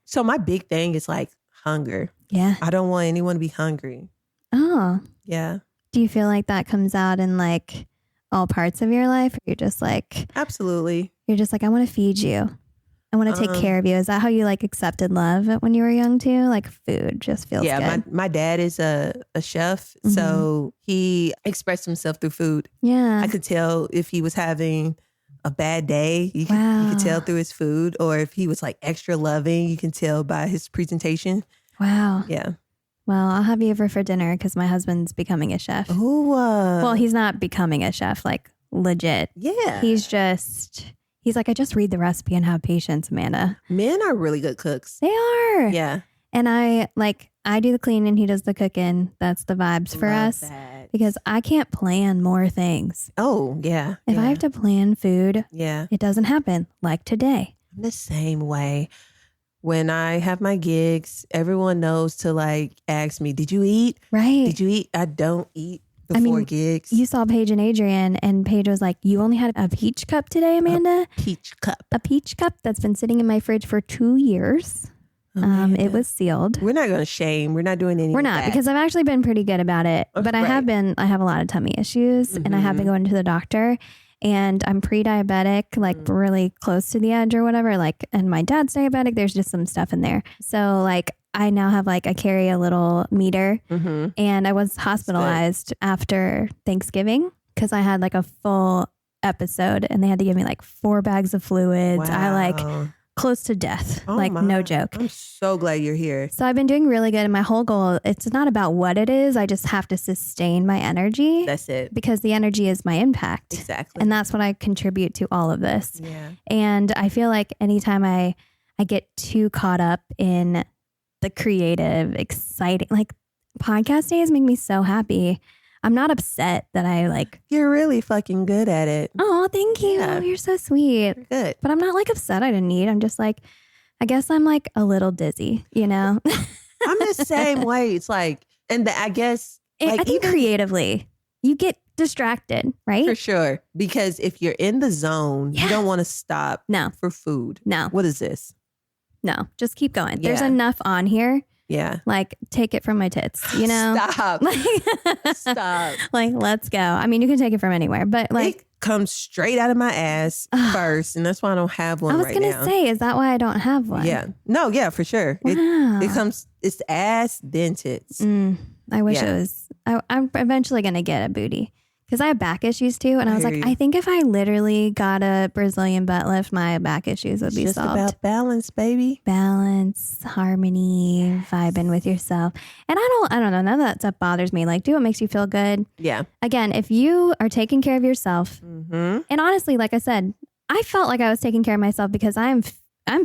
So my big thing is like hunger. Yeah. I don't want anyone to be hungry. Oh. Yeah. Do you feel like that comes out in like all parts of your life? Or you're just like... Absolutely. You're just like, I want to feed you. I want to take care of you. Is that how you like accepted love when you were young too? Like food just feels good. Yeah, my dad is a chef. Mm-hmm. So he expressed himself through food. Yeah. I could tell if he was having a bad day. You could tell through his food. Or if he was like extra loving, you can tell by his presentation. Wow. Yeah. Well, I'll have you over for dinner because my husband's becoming a chef. Oh. Well, he's not becoming a chef, like legit. Yeah. He's like, I just read the recipe and have patience, Amanda. Men are really good cooks. They are. Yeah. And I do the cleaning, he does the cooking. That's the vibes for us. That. Because I can't plan more things. Oh, yeah. If I have to plan food, it doesn't happen like today. I'm the same way. When I have my gigs, everyone knows to like ask me, did you eat? Right. Did you eat? I don't eat before gigs. You saw Paige and Adrian, and Paige was like, you only had a peach cup today, Amanda? A peach cup. A peach cup that's been sitting in my fridge for 2 years. It was sealed. We're not going to shame. We're not doing anything. We're not, because I've actually been pretty good about it. But I have a lot of tummy issues, and I have been going to the doctor. And I'm pre-diabetic, like really close to the edge or whatever. Like, and my dad's diabetic. There's just some stuff in there. So like, I now have I carry a little meter, and I was hospitalized after Thanksgiving because I had like a full episode, and they had to give me like 4 bags of fluids. I close to death, no joke. I'm so glad you're here. So I've been doing really good, and my whole goal, it's not about what it is. I just have to sustain my energy. That's it. Because the energy is my impact. Exactly. And that's what I contribute to all of this. Yeah. And I feel like anytime I get too caught up in the creative, exciting, like podcast days make me so happy. I'm not upset that You're really fucking good at it. Oh, thank you. Yeah. You're so sweet. Good. But I'm not upset I didn't eat. I'm just I guess I'm a little dizzy, I'm the same way. It's I guess. I think creatively, you get distracted, right? For sure. Because if you're in the zone, you don't want to stop for food. No. What is this? No, just keep going. Yeah. There's enough on here. Yeah. Take it from my tits, Stop. Stop. Let's go. I mean, you can take it from anywhere, but it comes straight out of my ass first. And that's why I don't have one right now. I was going to say, is that why I don't have one? Yeah. No, yeah, for sure. Wow. It's ass, then tits. I wish it was, I'm eventually going to get a booty. Because I have back issues too. And I was I think if I literally got a Brazilian butt lift, my back issues would be just solved. About balance, baby. Balance, harmony, vibing with yourself. And I don't know. None of that stuff bothers me. Do what makes you feel good. Yeah. Again, if you are taking care of yourself, and honestly, like I said, I felt like I was taking care of myself because I'm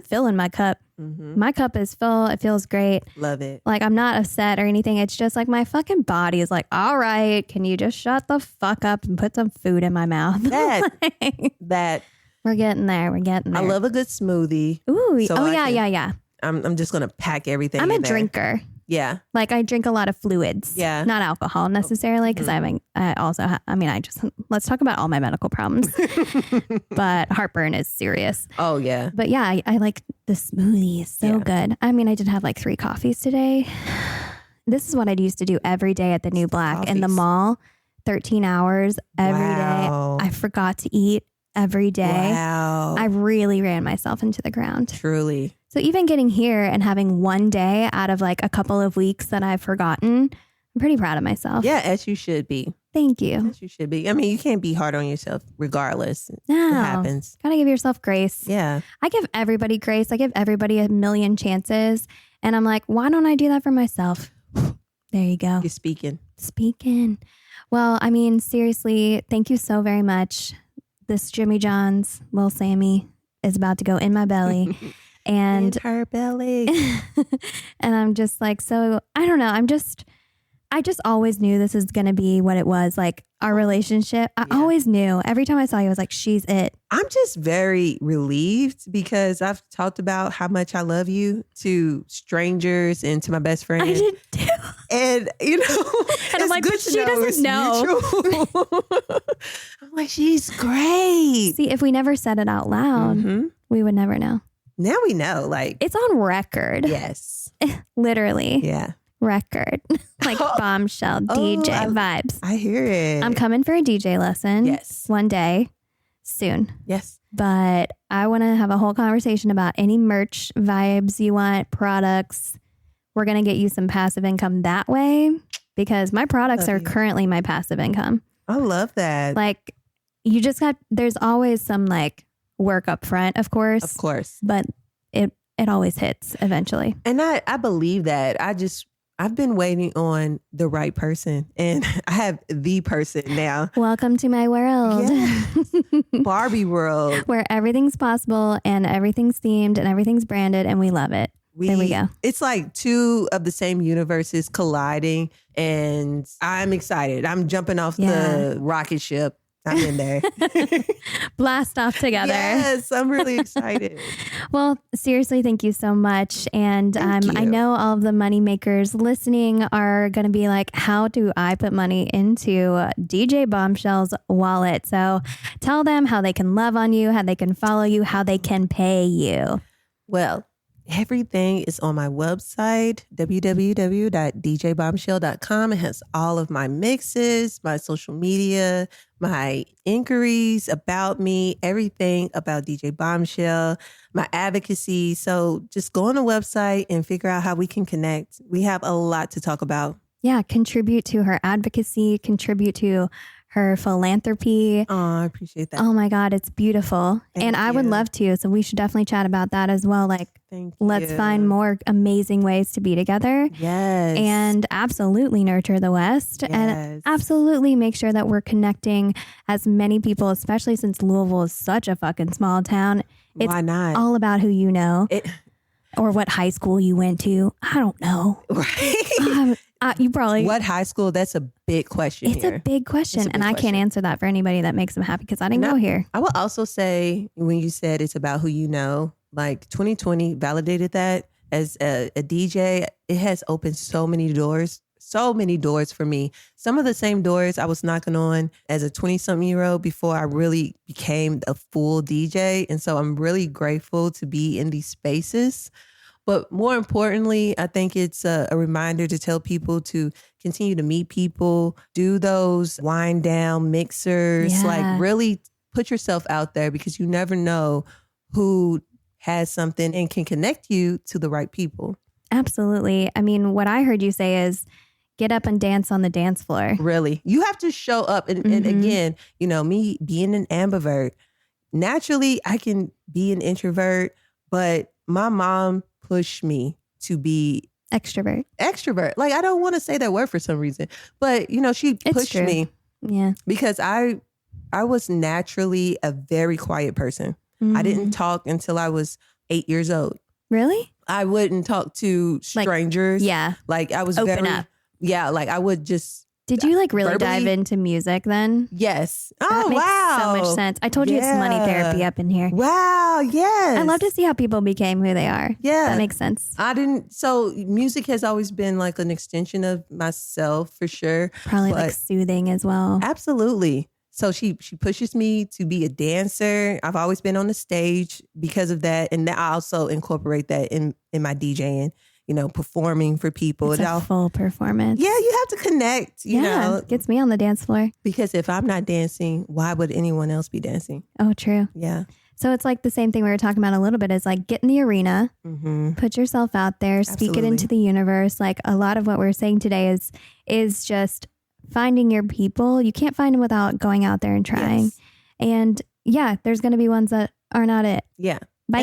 filling my cup. My cup is full. It feels great. Love it. I'm not upset or anything. It's just my fucking body is all right, can you just shut the fuck up and put some food in my mouth? That. We're getting there. We're getting there. I love a good smoothie. Ooh. So yeah. I'm just going to pack everything I'm in a there. drinker. Yeah. I drink a lot of fluids. Yeah. Not alcohol necessarily because let's talk about all my medical problems. But heartburn is serious. Oh, yeah. But yeah, I like the smoothie. It's so good. I mean, I did have 3 coffees today. This is what I used to do every day at the New Black in the mall. 13 hours every day. I forgot to eat every day. Wow. I really ran myself into the ground. Truly. So even getting here and having one day out of a couple of weeks that I've forgotten, I'm pretty proud of myself. Yeah, as you should be. Thank you. As you should be. I mean, you can't be hard on yourself regardless. No. It happens. Gotta give yourself grace. Yeah. I give everybody grace. I give everybody a million chances. And I'm why don't I do that for myself? There you go. You're speaking. Well, I mean, seriously, thank you so very much. This Jimmy John's, Lil Sammy, is about to go in my belly. And in her belly. And I'm just so, I don't know. I just always knew this is going to be what it was. Our relationship. I always knew. Every time I saw you, I was she's it. I'm just very relieved because I've talked about how much I love you to strangers and to my best friend. I did too. And, and I'm but she doesn't know. I'm she's great. See, if we never said it out loud, we would never know. Now we know. It's on record. Yes. Literally. Yeah. Record. Bombshell DJ vibes. I hear it. I'm coming for a DJ lesson. Yes. One day. Soon. Yes. But I want to have a whole conversation about any merch vibes you want, products. We're going to get you some passive income that way because my products are currently my passive income. I love that. You just there's always some work up front, of course. Of course. But it always hits eventually. And I believe that. I've been waiting on the right person and I have the person now. Welcome to my world. Yes. Barbie world. Where everything's possible and everything's themed and everything's branded and we love it. There we go. It's 2 of the same universes colliding and I'm excited. I'm jumping off the rocket ship I'm in there. Blast off together. Yes, I'm really excited. Well, seriously, thank you so much. And Thank you. I know all of the money makers listening are going to be like, how do I put money into DJ Bombshell's wallet? So tell them how they can love on you, how they can follow you, how they can pay you. Well, everything is on my website, www.djbombshell.com. It has all of my mixes, my social media, my inquiries about me, everything about DJ Bombshell, my advocacy. So just go on the website and figure out how we can connect. We have a lot to talk about. Yeah, contribute to her advocacy, contribute to her philanthropy. Oh, I appreciate that. Oh my God, it's beautiful. Thank I would you. love to. So we should definitely chat about that as well. Like, Thank let's you. find more amazing ways to be together. Yes. And absolutely nurture the West. Yes. And absolutely make sure that we're connecting as many people, especially since Louisville is such a fucking small town. It's Why not? all about who you know It, or what high school you went to. I don't know. right? You probably... What high school? That's a big question It's here. a big question. It's a big And I can't question. answer that for anybody that makes them happy because I didn't go here. I will also say, when you said it's about who you know, like 2020 validated that. As a DJ, it has opened so many doors for me. Some of the same doors I was knocking on as a 20-something-year-old before I really became a full DJ. And so I'm really grateful to be in these spaces. But more importantly, I think it's a reminder to tell people to continue to meet people, do those wind down mixers, Yeah. like really put yourself out there because you never know who has something and can connect you to the right people. Absolutely. I mean, what I heard you say is get up and dance on the dance floor. Really. You have to show up. And again, you know, me being an ambivert, naturally I can be an introvert, but my mom pushed me to be Extrovert. extrovert. Like, I don't want to say that word for some reason, but you know, she It's pushed true. me Yeah. because I was naturally a very quiet person. I didn't talk until I was 8 years old. Really? I wouldn't talk to strangers. Yeah. Like I was Open very, up. yeah, like I would just, Did you like really verbally- dive into music then? yes. That Oh, makes wow. so much sense. I told you it's money Yeah. therapy up in here. Wow. Yes. I love to see how people became who they are. Yeah. That makes sense. So music has always been like an extension of myself for sure. Probably like But- soothing as well. Absolutely. So she pushes me to be a dancer. I've always been on the stage because of that. And I also incorporate that in my DJing, you know, performing for people. It's a full performance. Yeah, you have to connect, you know, Gets me on the dance floor. because if I'm not dancing, why would anyone else be dancing? Oh, true. Yeah. So it's like the same thing we were talking about a little bit is like get in the arena, Mm-hmm. put yourself out there, speak it Absolutely. into the universe. Like a lot of what we're saying today is just finding your people. You can't find them without going out there and trying. Yes. And yeah, there's going to be ones that are not it. Yeah. Bye.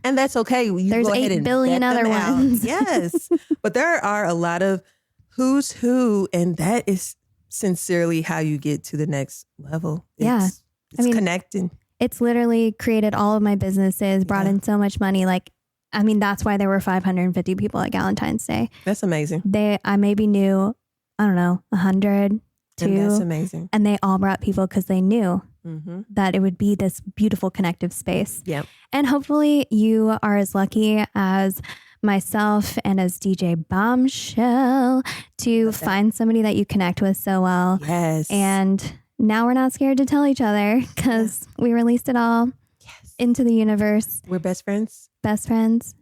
And that's okay. You There's go ahead 8 and billion vet them other out. ones. Yes. But there are a lot of who's who, and that is sincerely how you get to the next level. Yeah. It's connecting. It's literally created all of my businesses, brought Yeah. in so much money. Like, I mean, that's why there were 550 people at Galentines Day. That's amazing. I maybe knew, I don't know, 100, And that's 2, amazing. and they all brought people because they knew Mm-hmm. that it would be this beautiful connective space. Yeah. And hopefully you are as lucky as myself and as DJ Bombshell to find somebody that you connect with so well. Yes. And now we're not scared to tell each other because we released it all into the universe. We're best friends. Best friends,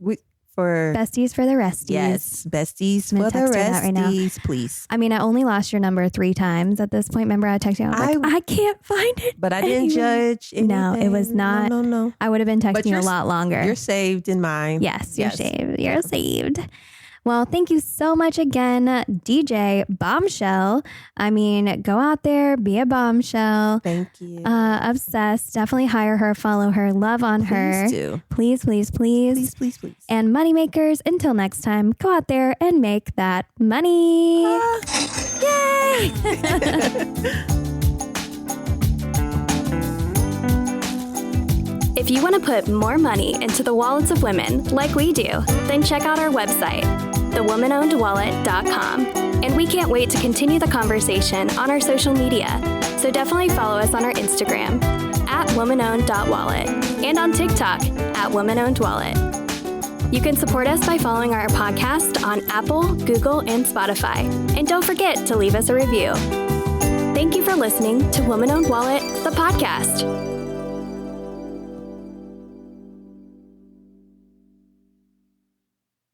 For besties for the resties. yes, besties I'm for gonna the text her that right now. resties, please. I mean, I only lost your number 3 times at this point. Remember, I texted you. I was like, I can't find it. But I didn't anywhere. judge anything. No, it was not. No. I would have been But texting you a you're- lot longer. You're saved in mine. Yes, you're saved. You're saved. Well, thank you so much again, DJ Bombshell. I mean, go out there, be a bombshell. Thank you. Obsessed. Definitely hire her, follow her, love on her. Please do. Please, please, please. Please, please, please. And moneymakers, until next time, go out there and make that money. Yay! If you want to put more money into the wallets of women like we do, then check out our website, thewomanownedwallet.com. And we can't wait to continue the conversation on our social media. So definitely follow us on our Instagram @womanowned.wallet and on TikTok @womanownedwallet. You can support us by following our podcast on Apple, Google, and Spotify. And don't forget to leave us a review. Thank you for listening to Woman Owned Wallet, the podcast.